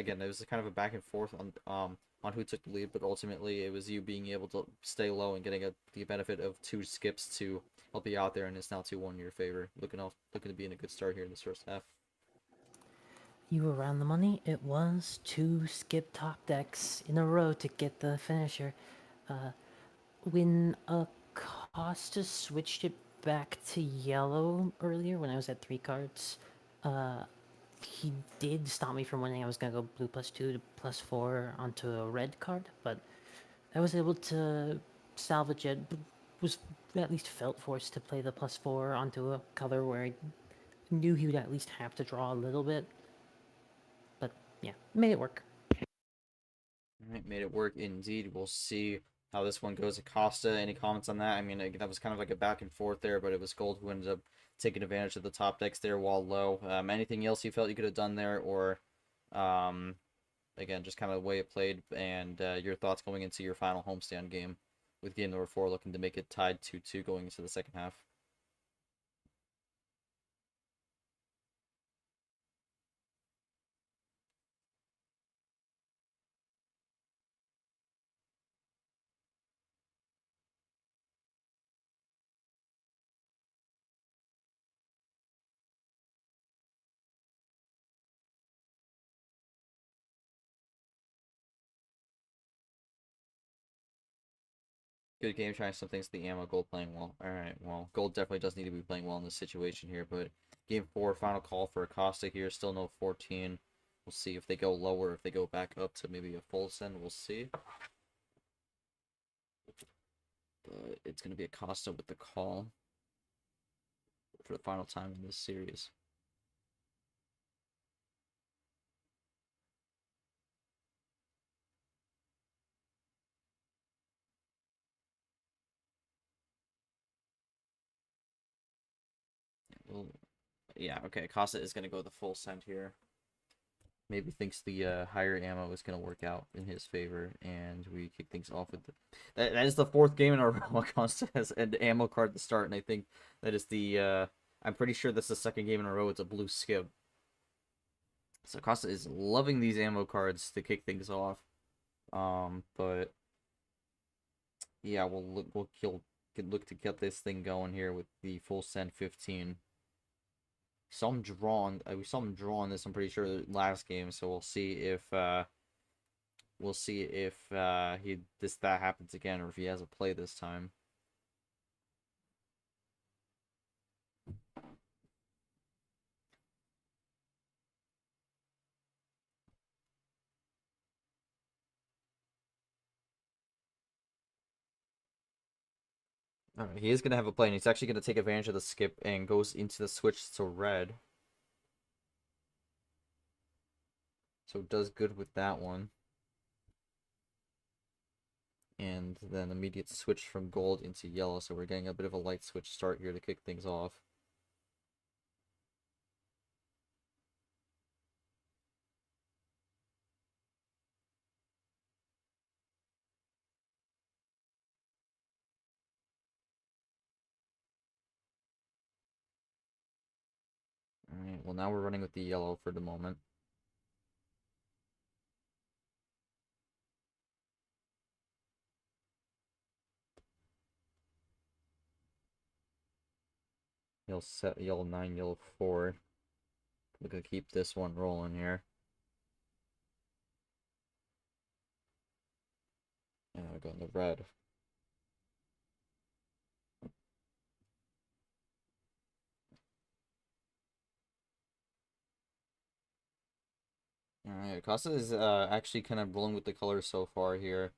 kind of a back and forth on who took the lead, but ultimately it was you being able to stay low and getting the benefit of 2 skips to help you out there, and it's now 2-1 in your favor. Looking to be in a good start here in this first half. You were around the money. It was 2 skip top decks in a row to get the finisher. When Acosta switched it back to yellow earlier when I was at 3 cards, he did stop me from winning. I was gonna go blue +2 to +4 onto a red card, but I was able to salvage it. Was at least felt forced to play the +4 onto a color where I knew he would at least have to draw a little bit. But yeah, made it work. Alright, made it work indeed. We'll see how this one goes. Acosta, any comments on that? I mean, that was kind of like a back and forth there, but it was Gold who ended up taking advantage of the top decks there while low. Anything else you felt you could have done there, or again, just kind of the way it played, and your thoughts going into your final homestand game with game number 4, looking to make it tied 2-2 going into the second half? Good game, trying some things. The ammo, Gold playing well. Alright, well, Gold definitely does need to be playing well in this situation here, but game 4, final call for Acosta here. Still no 14. We'll see if they go lower, if they go back up to maybe a full send. We'll see. But it's going to be Acosta with the call for the final time in this series. Well, yeah, okay. Acosta is going to go the full send here. Maybe thinks the higher ammo is going to work out in his favor, and we kick things off with that is the 4th game in a row Acosta has an ammo card to start, and I think that is the I'm pretty sure that's the 2nd game in a row it's a blue skip. So Acosta is loving these ammo cards to kick things off. But yeah, we'll look to get this thing going here with the full send 15. We saw him draw on this, I'm pretty sure, last game, so we'll see if that happens again, or if he has a play this time. Alright, he is gonna have a play, and he's actually gonna take advantage of the skip and goes into the switch to red. So does good with that one. And then immediate switch from gold into yellow, so we're getting a bit of a light switch start here to kick things off. Alright, well now we're running with the yellow for the moment. He'll set yellow 9, yellow 4. We're gonna keep this one rolling here. And we're going to red. Alright, Acosta is actually kind of rolling with the colors so far here.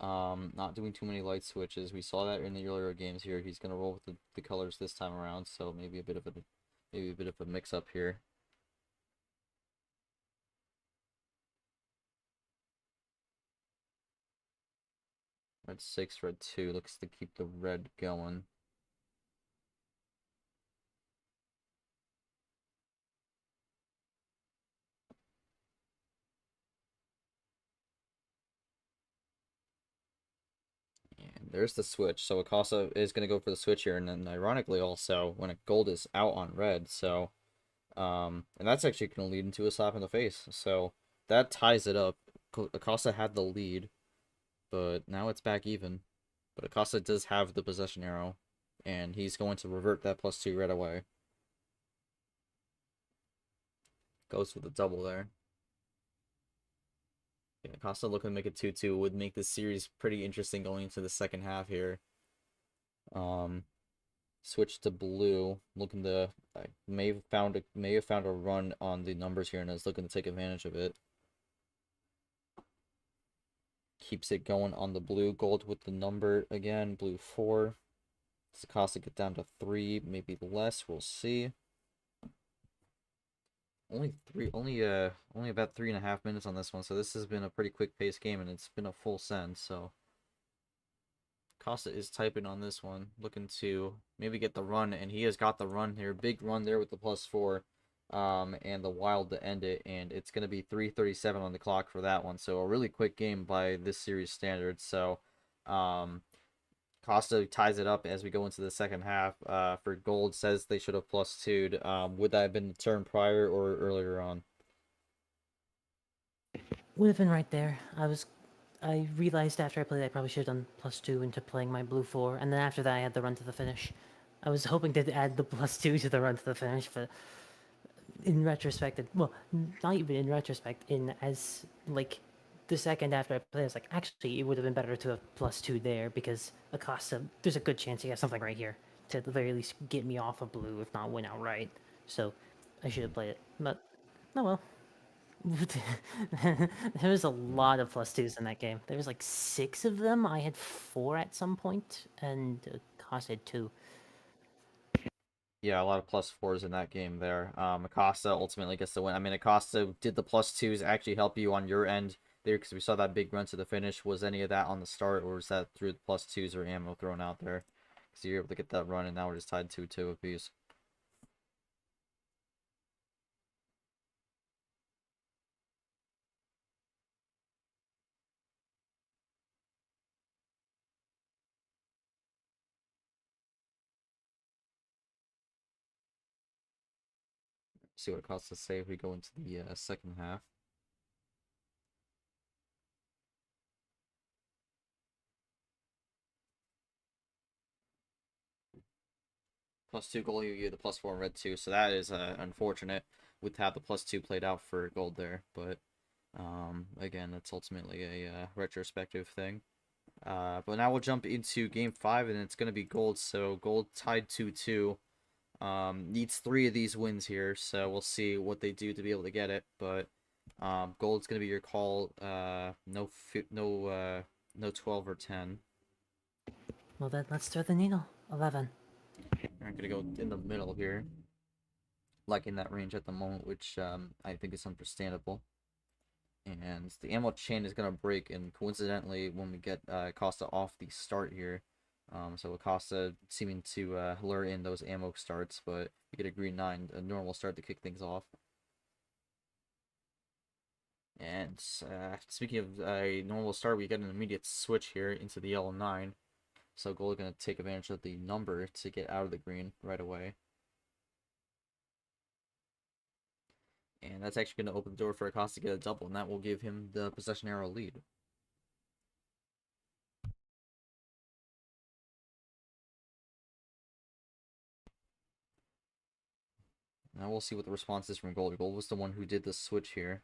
Not doing too many light switches. We saw that in the earlier games here. He's gonna roll with the colors this time around, so maybe a bit of a mix up here. Red 6, red 2 looks to keep the red going. And there's the switch. So Acosta is going to go for the switch here, and then ironically also when a gold is out on red, so and that's actually going to lead into a slap in the face. So that ties it up. Acosta had the lead, but now it's back even. But Acosta does have the possession arrow, and he's going to revert that +2 right away. Goes with a double there. Yeah, Acosta looking to make it 2-2 would make this series pretty interesting going into the second half here. Switch to blue, looking to may have found a run on the numbers here and is looking to take advantage of it. Keeps it going on the blue. Gold with the number again. Blue 4. Does Acosta get down to 3? Maybe less. We'll see. Only about 3.5 minutes on this one, so this has been a pretty quick paced game, and it's been a full send. So Acosta is typing on this one, looking to maybe get the run, and he has got the run here. Big run there with the +4, and the wild to end it, and it's going to be 3:37 on the clock for that one. So a really quick game by this series standards. So Costa ties it up as we go into the second half. For Gold, says they should have +2'd. Would that have been the turn prior or earlier on? Would have been right there. I realized after I played I probably should have done +2 into playing my blue 4, and then after that I had the run to the finish. I was hoping to add the +2 to the run to the finish, but in retrospect, well, not even in retrospect, in as like the second after I played, I was like, actually, it would have been better to have +2 there because Acosta, there's a good chance he has something right here to at the very least get me off of blue, if not win outright. So I should have played it, but oh well. There was a lot of +2s in that game. There was like 6 of them. I had 4 at some point, and Acosta had 2. Yeah, a lot of +4s in that game there. Acosta ultimately gets the win. I mean, Acosta did the +2s actually help you on your end there because we saw that big run to the finish. Was any of that on the start, or was that through the +2s or ammo thrown out there? Because you're able to get that run, and now we're just tied 2-2 apiece. See what Acosta say if we go into the second half. +2 goal, you get the +4 in red too, so that is unfortunate with how the +2 played out for Gold there. But again, it's ultimately a retrospective thing. But now we'll jump into game 5, and it's going to be Gold. So Gold tied 2-2. Needs 3 of these wins here, so we'll see what they do to be able to get it. But Gold's going to be your call. No 12 or 10. Well then, let's throw the needle. 11. I'm going to go in the middle here, like in that range at the moment, which I think is understandable. And the ammo chain is going to break, and coincidentally, when we get Acosta off the start here, so Acosta seeming to lure in those ammo starts, but we get a green 9, a normal start to kick things off. And speaking of a normal start, we get an immediate switch here into the yellow 9. So Gold going to take advantage of the number to get out of the green right away. And that's actually going to open the door for Acosta to get a double, and that will give him the possession arrow lead. Now we'll see what the response is from Gold. Gold was the one who did the switch here.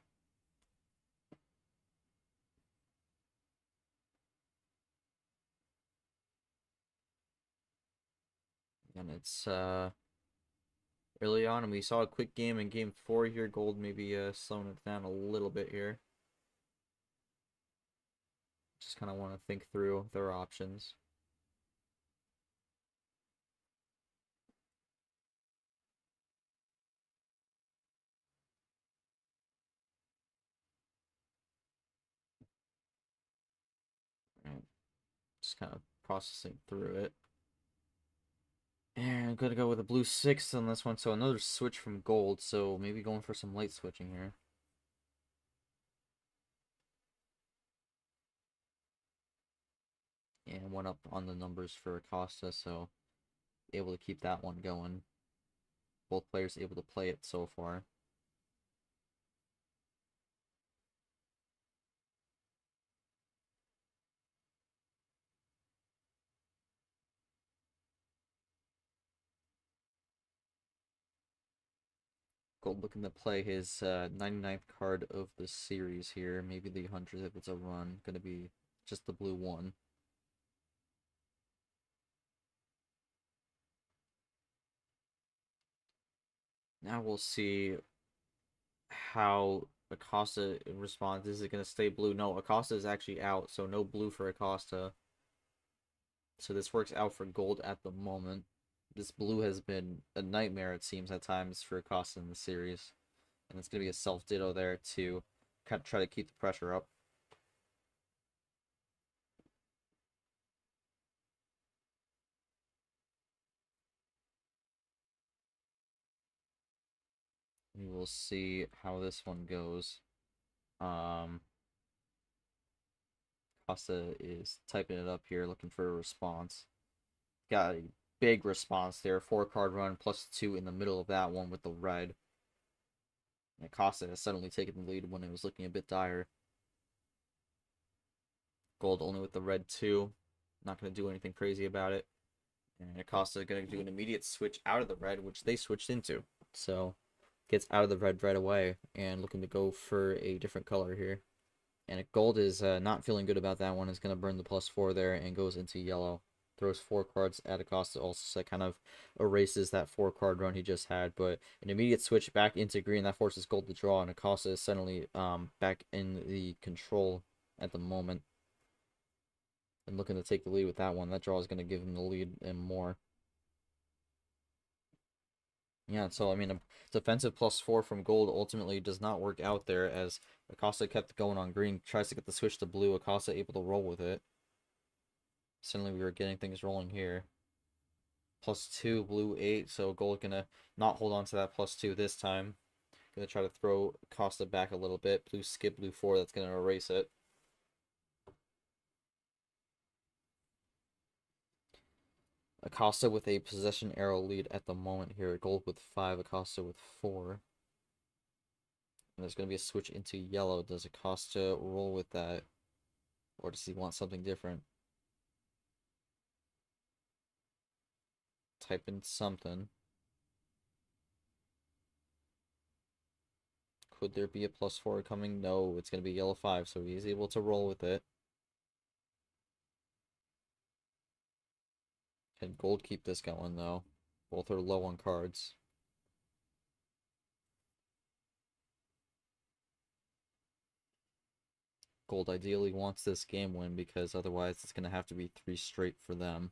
And it's early on, and we saw a quick game in game 4 here. Gold maybe slowing it down a little bit here. Just kind of want to think through their options. Right. Just kind of processing through it. And I'm gonna go with a blue 6 on this one, so another switch from Gold, so maybe going for some light switching here. And one up on the numbers for Acosta, so able to keep that one going. Both players able to play it so far. Gold looking to play his 99th card of the series here. Maybe the 100th if it's a run. Gonna be just the blue one. Now we'll see how Acosta responds. Is it going to stay blue? No, Acosta is actually out, so no blue for Acosta. So this works out for Gold at the moment. This blue has been a nightmare, it seems, at times for Acosta in the series. And it's going to be a self-ditto there to kind of try to keep the pressure up. We will see how this one goes. Acosta is typing it up here, looking for a response. Got a big response there. 4-card run, +2 in the middle of that one with the red. And Acosta has suddenly taken the lead when it was looking a bit dire. Gold only with the red 2. Not going to do anything crazy about it. And Acosta is going to do an immediate switch out of the red, which they switched into. So, gets out of the red right away and looking to go for a different color here. And if Gold is not feeling good about that one, is going to burn the +4 there and goes into yellow. Throws 4 cards at Acosta also, so that kind of erases that 4-card run he just had. But an immediate switch back into green, that forces Gold to draw, and Acosta is suddenly back in the control at the moment. And looking to take the lead with that one. That draw is going to give him the lead and more. Yeah, so I mean, a defensive +4 from Gold ultimately does not work out there, as Acosta kept going on green, tries to get the switch to blue. Acosta able to roll with it. Suddenly we were getting things rolling here. +2, blue 8, so Gold gonna not hold on to that +2 this time. Gonna try to throw Acosta back a little bit. Blue skip, blue 4, that's gonna erase it. Acosta with a possession arrow lead at the moment here. Gold with 5, Acosta with 4. And there's going to be a switch into yellow. Does Acosta roll with that? Or does he want something different? Type in something. Could there be a +4 coming? No, it's going to be yellow 5, so he's able to roll with it. Can Gold keep this going, though? Both are low on cards. Gold ideally wants this game win, because otherwise it's going to have to be 3 straight for them.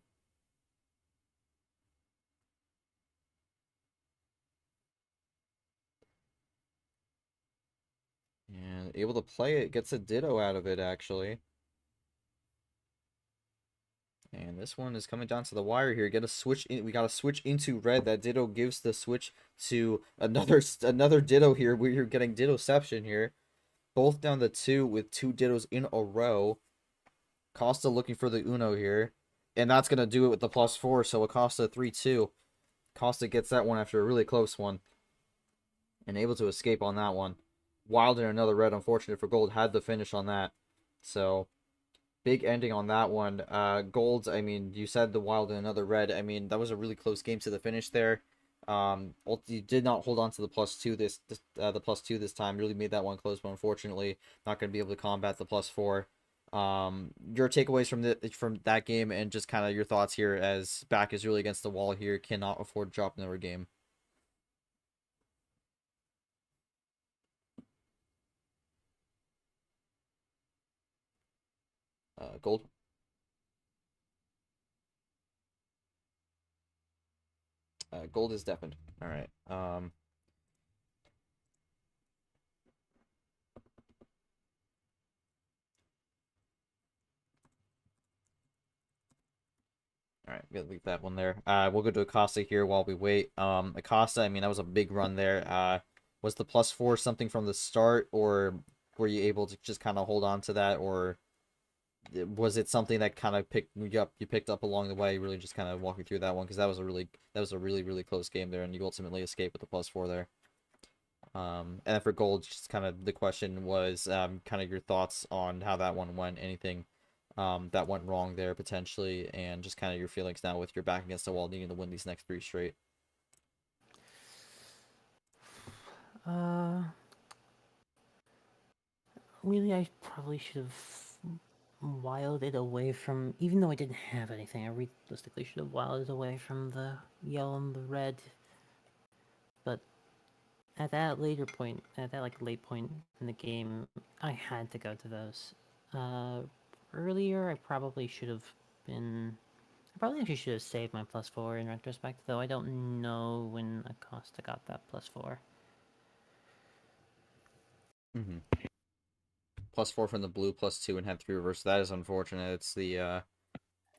And able to play it, gets a ditto out of it, actually. And this one is coming down to the wire here. Get a switch in. We got to switch into red. That ditto gives the switch to another ditto here. We're getting dittoception here. Both down to 2 with 2 dittos in a row. Acosta looking for the Uno here. And that's going to do it with the +4. So Acosta 3-2. Acosta gets that one after a really close one. And able to escape on that one. Wild and another red. Unfortunate for Gold. Had the finish on that. So big ending on that one. Golds, I mean, you said the Wild and another red. I mean, that was a really close game to the finish there. You did not hold on to the +2 the +2 this time. Really made that one close, but unfortunately, not going to be able to combat the +4. Your takeaways from that game and just kind of your thoughts here, as back is really against the wall here. Cannot afford to drop another game. Gold. Gold is deafened. All right. All right, we'll leave that one there. We'll go to Acosta here while we wait. Acosta, I mean, that was a big run there. Was the +4 something from the start, or were you able to just kind of hold on to that, or was it something that kind of picked up along the way? Really, just kind of walking through that one, because that was a really close game there, and you ultimately escaped with the +4 there. And then for Gold, just kind of the question was kind of your thoughts on how that one went. Anything that went wrong there potentially, and just kind of your feelings now with your back against the wall, needing to win these next 3 straight. Uh, really, I probably should have wiled it away from. Even though I didn't have anything, I realistically should have wiled it away from the yellow and the red. But at that later point, at that like late point in the game, I had to go to those. Uh, Earlier, I probably should have been. I probably actually should have saved my +4 in retrospect, though I don't know when Acosta got that +4. Mm-hmm. +4 from the blue, +2, and had 3 reverse. That is unfortunate. It's the going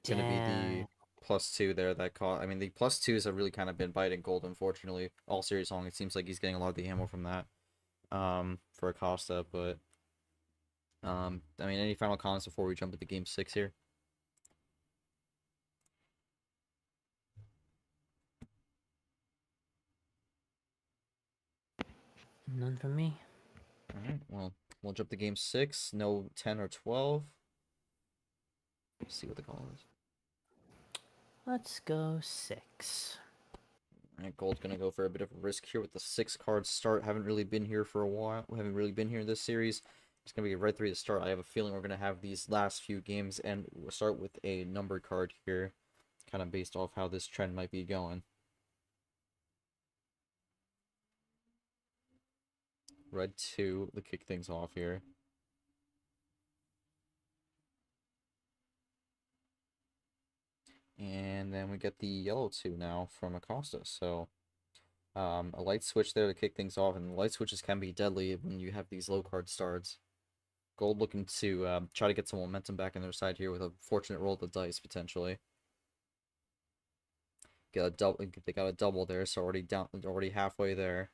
to be the Damn. +2 there that caught. I mean, the +2s have really kind of been biting Gold, unfortunately. All series long, it seems like he's getting a lot of the ammo from that for Acosta. But, I mean, any final comments before we jump into Game 6 here? None from me. All right, well, we'll jump to Game 6. No 10 or 12. Let's see what the call is. Let's go 6. All right, Gold's gonna go for a bit of a risk here with the 6-card start. Haven't really been here for a while. We haven't really been here in this series. It's gonna be right 3 to start. I have a feeling we're gonna have these last few games, and we'll start with a numbered card here, kind of based off how this trend might be going. Red 2 to kick things off here. And then we get the yellow 2 now from Acosta. So a light switch there to kick things off, and light switches can be deadly when you have these low card starts. Gold looking to try to get some momentum back on their side here with a fortunate roll of the dice potentially. Get a double. They got a double there, so already halfway there.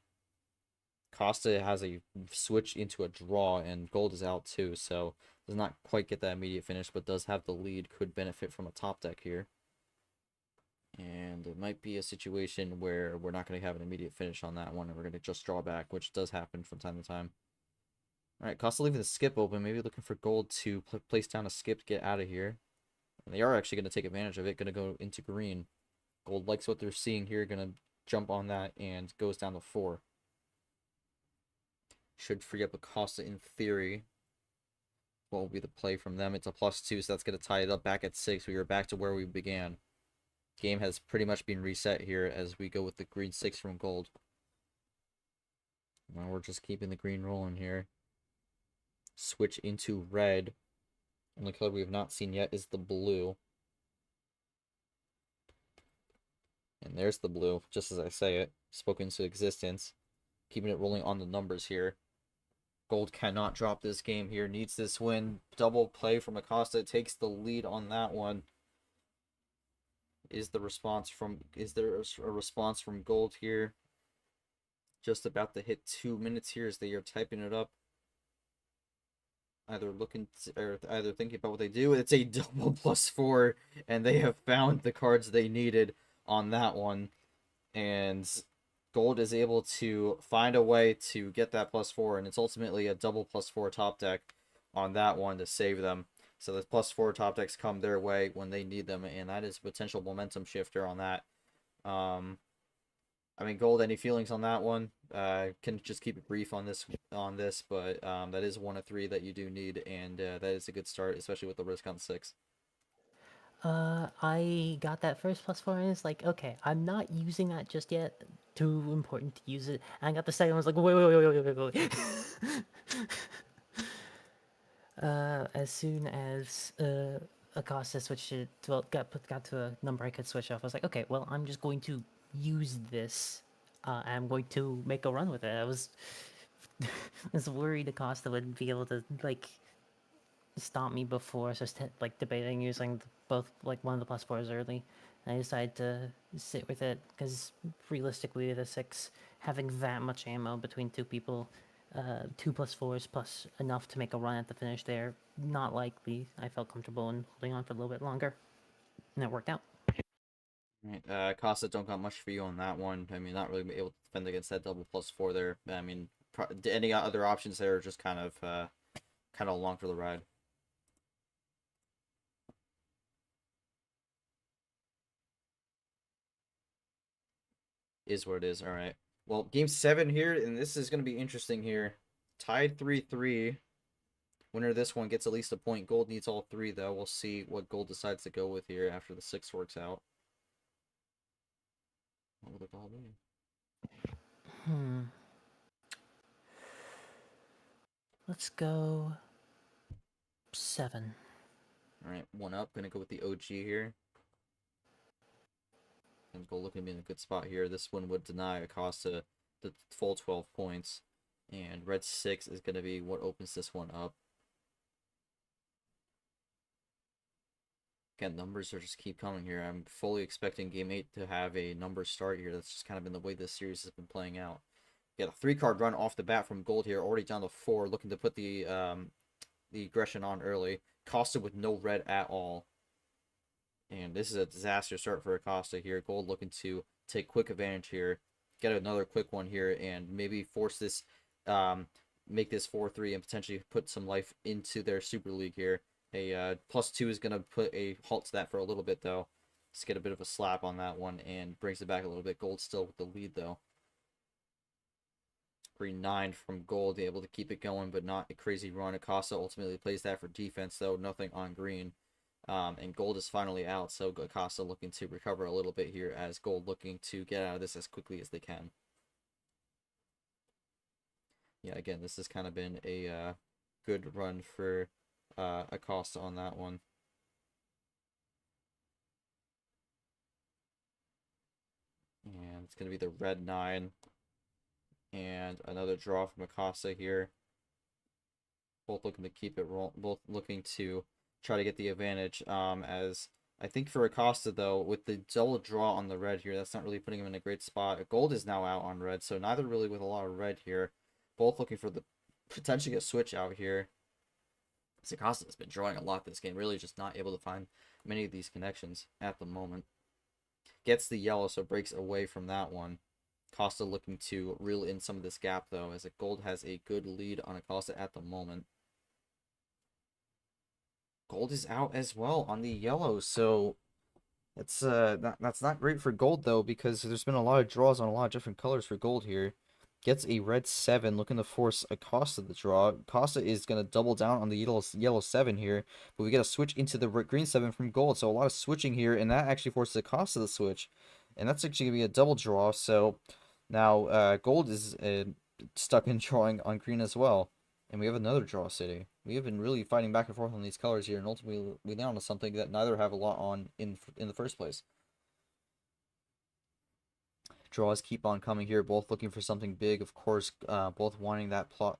Costa has a switch into a draw, and Gold is out too, so does not quite get that immediate finish, but does have the lead. Could benefit from a top deck here. And it might be a situation where we're not going to have an immediate finish on that one, and we're going to just draw back, which does happen from time to time. Alright, Costa leaving the skip open, maybe looking for Gold to place down a skip to get out of here. And they are actually going to take advantage of it, going to go into green. Gold likes what they're seeing here, going to jump on that, and goes down to 4. Should free up Acosta in theory. What will be the play from them? It's a +2, so that's going to tie it up back at 6. We are back to where we began. Game has pretty much been reset here as we go with the green 6 from Gold. Now we're just keeping the green rolling here. Switch into red. Only color we have not seen yet is the blue. And there's the blue, just as I say it. Spoken into existence. Keeping it rolling on the numbers here. Gold cannot drop this game here. Needs this win. Double play from Acosta. Takes the lead on that one. Is there a response from Gold here? Just about to hit 2 minutes here as they are typing it up. Either thinking about what they do. It's a double +4, and they have found the cards they needed on that one. And Gold is able to find a way to get that +4, and it's ultimately a double +4 top deck on that one to save them. So the +4 top decks come their way when they need them, and that is a potential momentum shifter on that. I mean, Gold, any feelings on that one? Can just keep it brief on this, but that is 1 of 3 that you do need, and that is a good start, especially with the risk on 6. I got that first +4 and it's like, okay, I'm not using that just yet. Too important to use it. And I got the second one, I was like, wait. As soon as Acosta switched it, well, got to a number I could switch off, I was like, okay, well, I'm just going to use this. I'm going to make a run with it. I was worried Acosta would be able to like stop me before, so like debating using both like one of the +4s early. And I decided to sit with it because realistically, the 6 having that much ammo between 2 people, 2 +4s plus enough to make a run at the finish there, not likely. I felt comfortable in holding on for a little bit longer, and it worked out. Right. Costa don't got much for you on that one. I mean, not really able to defend against that double +4 there. I mean, any other options there are just kind of along for the ride. Is what it is. All right. Well, game 7 here, and this is going to be interesting here. Tied 3-3. Winner of this one gets at least a point. Gold needs all 3, though. We'll see what Gold decides to go with here after the 6 works out. What will the ball be? Let's go 7. Alright, 1 up. Gonna go with the OG here. And Gold looking to be in a good spot here. This one would deny Acosta the full 12 points. And red 6 is going to be what opens this one up. Again, numbers are just keep coming here. I'm fully expecting Game 8 to have a number start here. That's just kind of been the way this series has been playing out. Got a 3-card run off the bat from Gold here, already down to 4, looking to put the aggression on early. Acosta with no red at all. And this is a disaster start for Acosta here. Gold looking to take quick advantage here. Get another quick one here and maybe force this, make this 4-3 and potentially put some life into their Super League here. A +2 is going to put a halt to that for a little bit, though. Just get a bit of a slap on that one and brings it back a little bit. Gold still with the lead, though. Green 9 from Gold, able to keep it going, but not a crazy run. Acosta ultimately plays that for defense, though. Nothing on green. And Gold is finally out, so Acosta looking to recover a little bit here as Gold looking to get out of this as quickly as they can. Yeah, again, this has kind of been a good run for Acosta on that one. And it's going to be the red 9. And another draw from Acosta here. Both looking to keep it roll. Both looking to try to get the advantage. As I think for Acosta, though, with the double draw on the red here, that's not really putting him in a great spot. Gold is now out on red, so neither really with a lot of red here. Both looking for the potentially a switch out here. Acosta has been drawing a lot this game, really just not able to find many of these connections at the moment. Gets the yellow, so breaks away from that one. Acosta looking to reel in some of this gap, though, as Gold has a good lead on Acosta at the moment. Gold is out as well on the yellow, so it's that's not great for Gold, though, because there's been a lot of draws on a lot of different colors for Gold here. Gets a red 7, looking to force Acosta to draw. Acosta is going to double down on the yellow 7 here, but we get a switch into the green 7 from Gold, so a lot of switching here, and that actually forces Acosta to switch. And that's actually going to be a double draw, so now Gold is stuck in drawing on green as well. And we have another draw city. We have been really fighting back and forth on these colors here, and ultimately we land on something that neither have a lot on in the first place. Draws keep on coming here, both looking for something big, of course, both wanting that top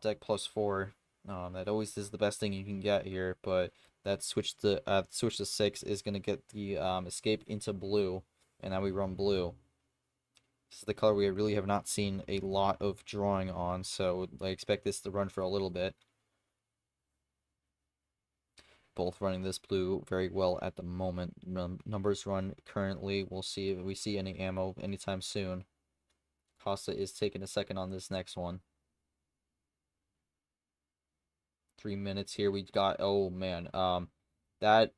deck +4. That always is the best thing you can get here, but that switch to 6 is going to get the escape into blue, and now we run blue. This is the color we really have not seen a lot of drawing on, so I expect this to run for a little bit. Both running this blue very well at the moment. Numbers run currently. We'll see if we see any ammo anytime soon. Acosta is taking a second on this next one. 3 minutes here. We got, oh man, that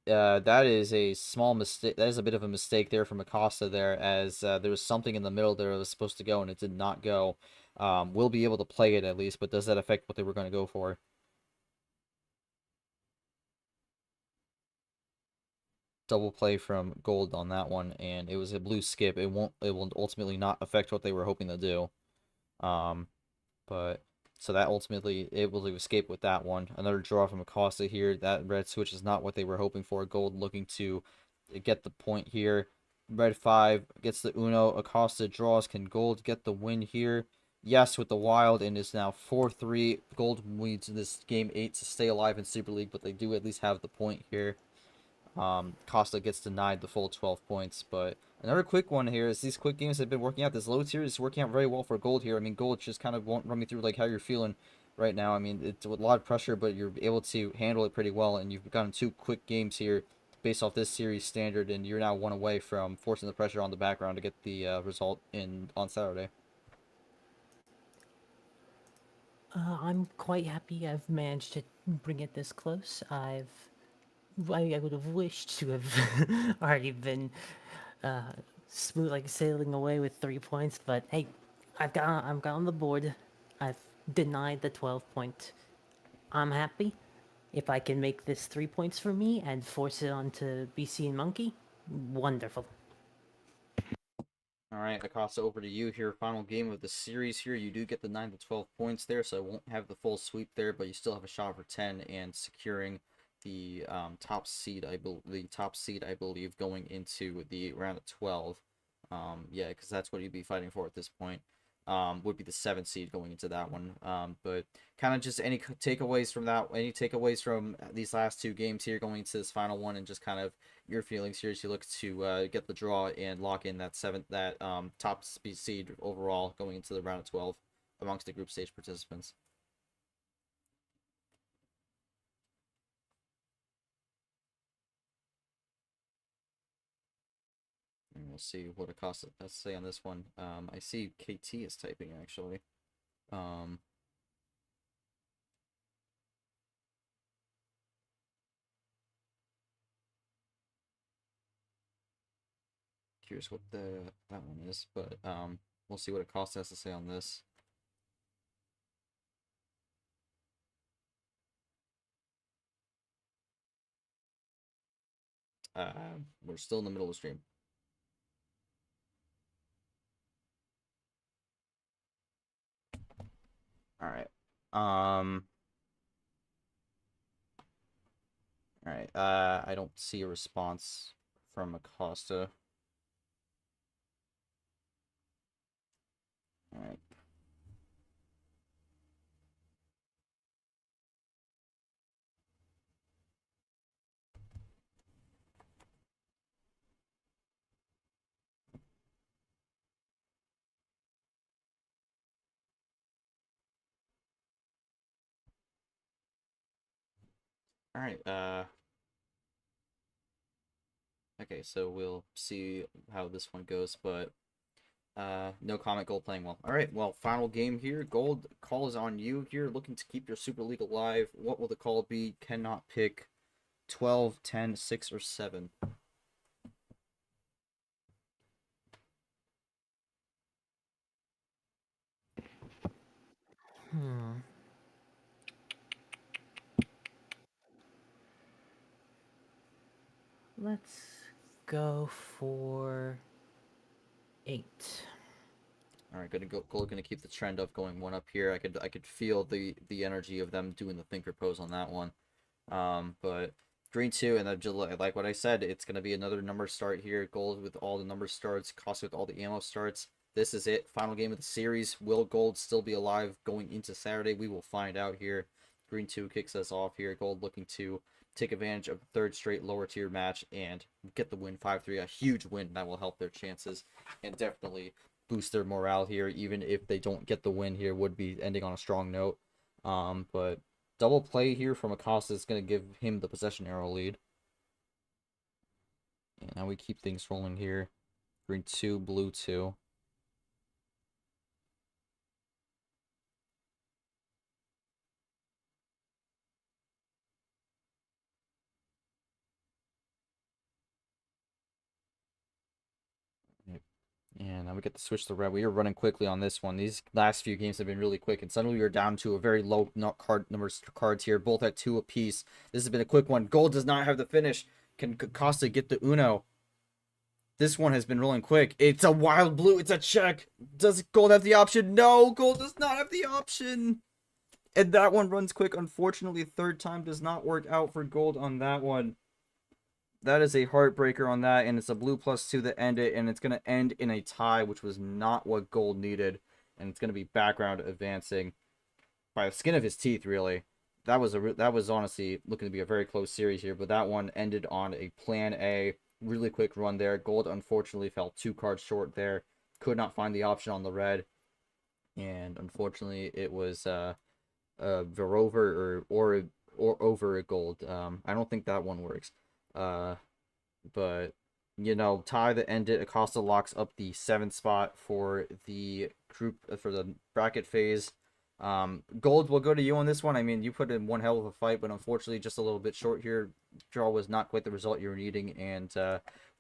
is a small mistake. That is a bit of a mistake there from Acosta there, as there was something in the middle there that was supposed to go and it did not go. We'll be able to play it at least, but does that affect what they were going to go for? Double play from Gold on that one, and it was a blue skip. It will ultimately not affect what they were hoping to do. But so that ultimately able to escape with that one. Another draw from Acosta here. That red switch is not what they were hoping for. Gold looking to get the point here. Red 5 gets the Uno. Acosta draws. Can Gold get the win here? Yes, with the wild, and is now 4-3. Gold leads this game 8 to stay alive in Super League, but they do at least have the point here. Costa gets denied the full 12 points, but another quick one here is these quick games have been working out. This low tier is working out very well for Gold here. I mean, Gold just kind of won't run me through like how you're feeling right now. I mean, it's with a lot of pressure, but you're able to handle it pretty well, and you've gotten 2 quick games here based off this series standard, and you're now 1 away from forcing the pressure on the background to get the result on Saturday. I'm quite happy I've managed to bring it this close. I would have wished to have already been smooth, like sailing away with 3 points, but hey, I've got on the board. I've denied the 12 point. I'm happy. If I can make this 3 points for me and force it onto BC and Monkey, wonderful. All right, Acosta, over to you here. Final game of the series here. You do get the 9 to 12 points there, so I won't have the full sweep there, but you still have a shot for 10 and securing the top seed. The top seed, I believe, going into the round of 12. Yeah, because that's what you'd be fighting for at this point. Would be the 7th seed going into that one. But kind of just any takeaways from that, any takeaways from these last 2 games here going into this final one, and just kind of your feelings here as you look to get the draw and lock in that top seed overall going into the round of 12 amongst the group stage participants. And we'll see what Acosta has to say on this one. I see KT is typing actually. Curious what that one is, but we'll see what Acosta has to say on this. We're still in the middle of the stream. All right. All right. I don't see a response from Acosta. All right. All right. Okay, so we'll see how this one goes, but no comment. Gold playing well. All right, well, final game here. Gold, call is on you here. Looking to keep your Super League alive. What will the call be? Cannot pick 12, 10, 6, or 7. Let's go for 8. All right, gonna keep the trend of going one up here. I could feel the energy of them doing the thinker pose on that one. But green 2, and then just like what I said, it's gonna be another number start here. Gold with all the number starts, Costa with all the ammo starts. This is it. Final game of the series. Will Gold still be alive going into Saturday? We will find out here. Green 2 kicks us off here. Gold looking to take advantage of the 3rd straight lower tier match and get the win 5-3. A huge win that will help their chances and definitely boost their morale here. Even if they don't get the win here, would be ending on a strong note. But double play here from Acosta is going to give him the possession arrow lead. And now we keep things rolling here. Green 2, blue 2. And now we get to switch to red. We are running quickly on this one. These last few games have been really quick, and suddenly we are down to a very low cards here, both at 2 apiece. This has been a quick one. Gold does not have the finish. Can Costa get the Uno? This one has been rolling quick. It's a wild blue. It's a check. Does Gold have the option? No, Gold does not have the option. And that one runs quick. Unfortunately, 3rd time does not work out for Gold on that one. That is a heartbreaker on that, and it's a blue +2 that end it, and it's going to end in a tie, which was not what Gold needed, and it's going to be background advancing by the skin of his teeth, really. That was honestly looking to be a very close series here, but that one ended on a plan A, really quick run there. Gold unfortunately fell 2 cards short there, could not find the option on the red, and unfortunately it was Verover or over a Gold. I don't think that one works. But you know, tie that ended. Acosta locks up the 7th spot for the group for the bracket phase. Gold, will go to you on this one. I mean, you put in one hell of a fight, but unfortunately just a little bit short here. Draw was not quite the result you were needing, and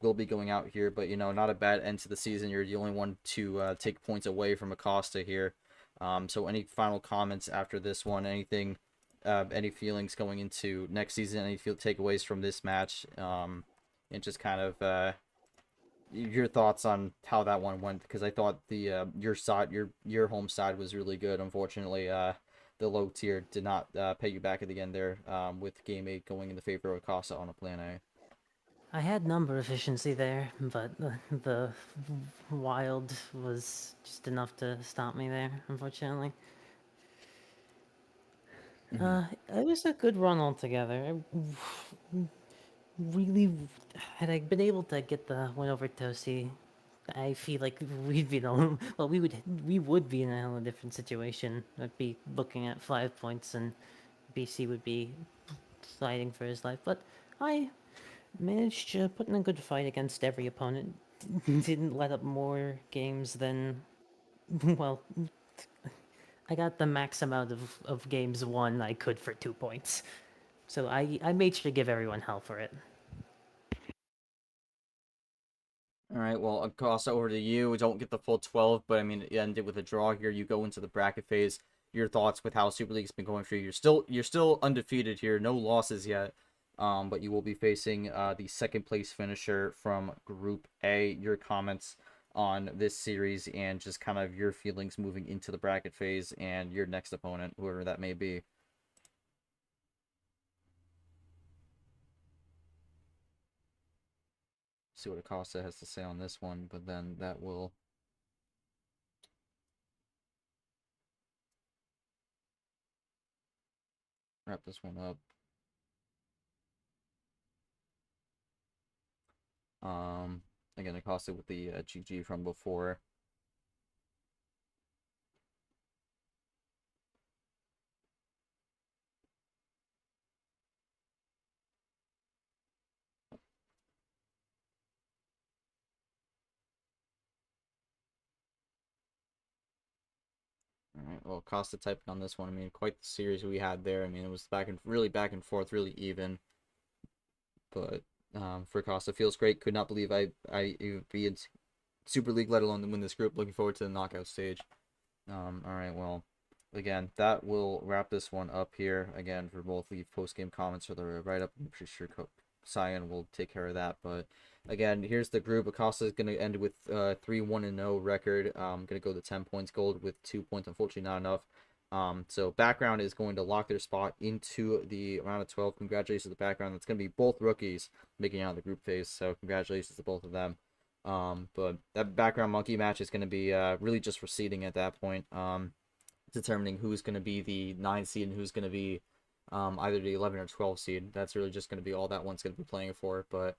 will be going out here, but not a bad end to the season. You're the only one to take points away from Acosta here. So any final comments after this one? Anything, any feelings going into next season? Any takeaways from this match? And just kind of your thoughts on how that one went, because I thought the your home side was really good. Unfortunately, the low tier did not pay you back at the end there, with game 8 going in the favor of Acosta on a plan A. I had number efficiency there, but the wild was just enough to stop me there, unfortunately. It was a good run altogether. Really, had I been able to get the win over Toasty, I feel like we'd be the well, we would be in a hell of a different situation. I'd be looking at 5 points, and BC would be fighting for his life. But I managed to put in a good fight against every opponent. Didn't let up more games than, well, I got the max amount of games won I could for 2 points. So I made sure to give everyone hell for it. All right, well, Acosta, over to you. We don't get the full 12, but I mean, it ended with a draw here. You go into the bracket phase. Your thoughts with how Super League's been going for you? You're still undefeated here, no losses yet. But you will be facing the second place finisher from Group A. Your comments on this series and just kind of your feelings moving into the bracket phase and your next opponent, whoever that may be. See what Acosta has to say on this one, but then that will wrap this one up. Again, Acosta with the GG from before. All right, well, Costa typing on this one. I mean, quite the series we had there. I mean, it was really back and forth, really even. But for Costa, feels great. Could not believe I be in Super League, let alone to win this group. Looking forward to the knockout stage. All right, well, again, that will wrap this one up here. Again, for both leave post-game comments or the write-up. I'm pretty sure Cyan will take care of that. But again, here's the group. Acosta is going to end with 3-1-0 record. Going to go to 10 points. Gold with 2 points. Unfortunately, not enough. So background is going to lock their spot into the round of 12. Congratulations to the background. That's going to be both rookies making out of the group phase. So congratulations to both of them. But that background monkey match is going to be really just for seeding at that point. Determining who's going to be the 9 seed and who's going to be either the 11 or 12 seed. That's really just going to be all that one's going to be playing for. But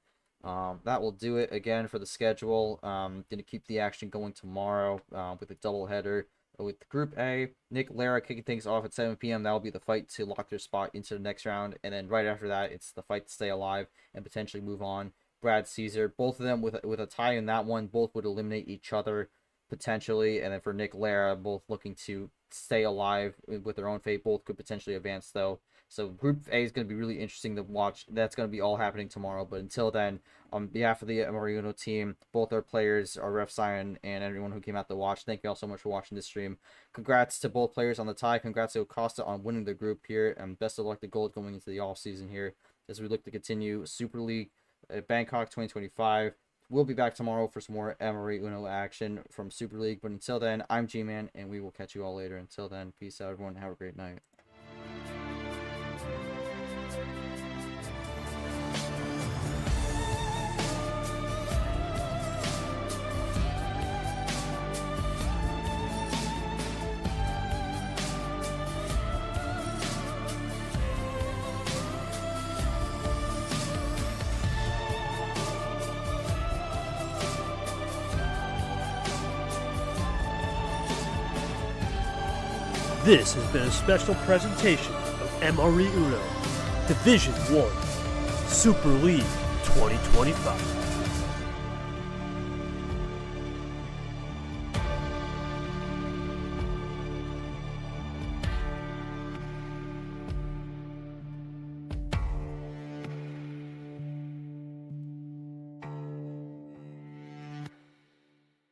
that will do it again for the schedule. Going to keep the action going tomorrow with a doubleheader with Group A. Nick Lara kicking things off at 7 p.m. That will be the fight to lock their spot into the next round. And then right after that, it's the fight to stay alive and potentially move on. Brad Caesar, both of them with a tie in that one, both would eliminate each other potentially. And then for Nick Lara, both looking to stay alive with their own fate. Both could potentially advance though. So Group A is going to be really interesting to watch. That's going to be all happening tomorrow. But until then, on behalf of the Marino team, both our players, our ref Sion, and everyone who came out to watch, thank you all so much for watching this stream. Congrats to both players on the tie. Congrats to Acosta on winning the group here. And best of luck to Gold going into the off season here as we look to continue Super League Bangkok 2025. We'll be back tomorrow for some more Emery Uno action from Super League. But until then, I'm G-Man, and we will catch you all later. Until then, peace out, everyone. Have a great night. This has been a special presentation of MRE Uno Division 1 Super League 2025.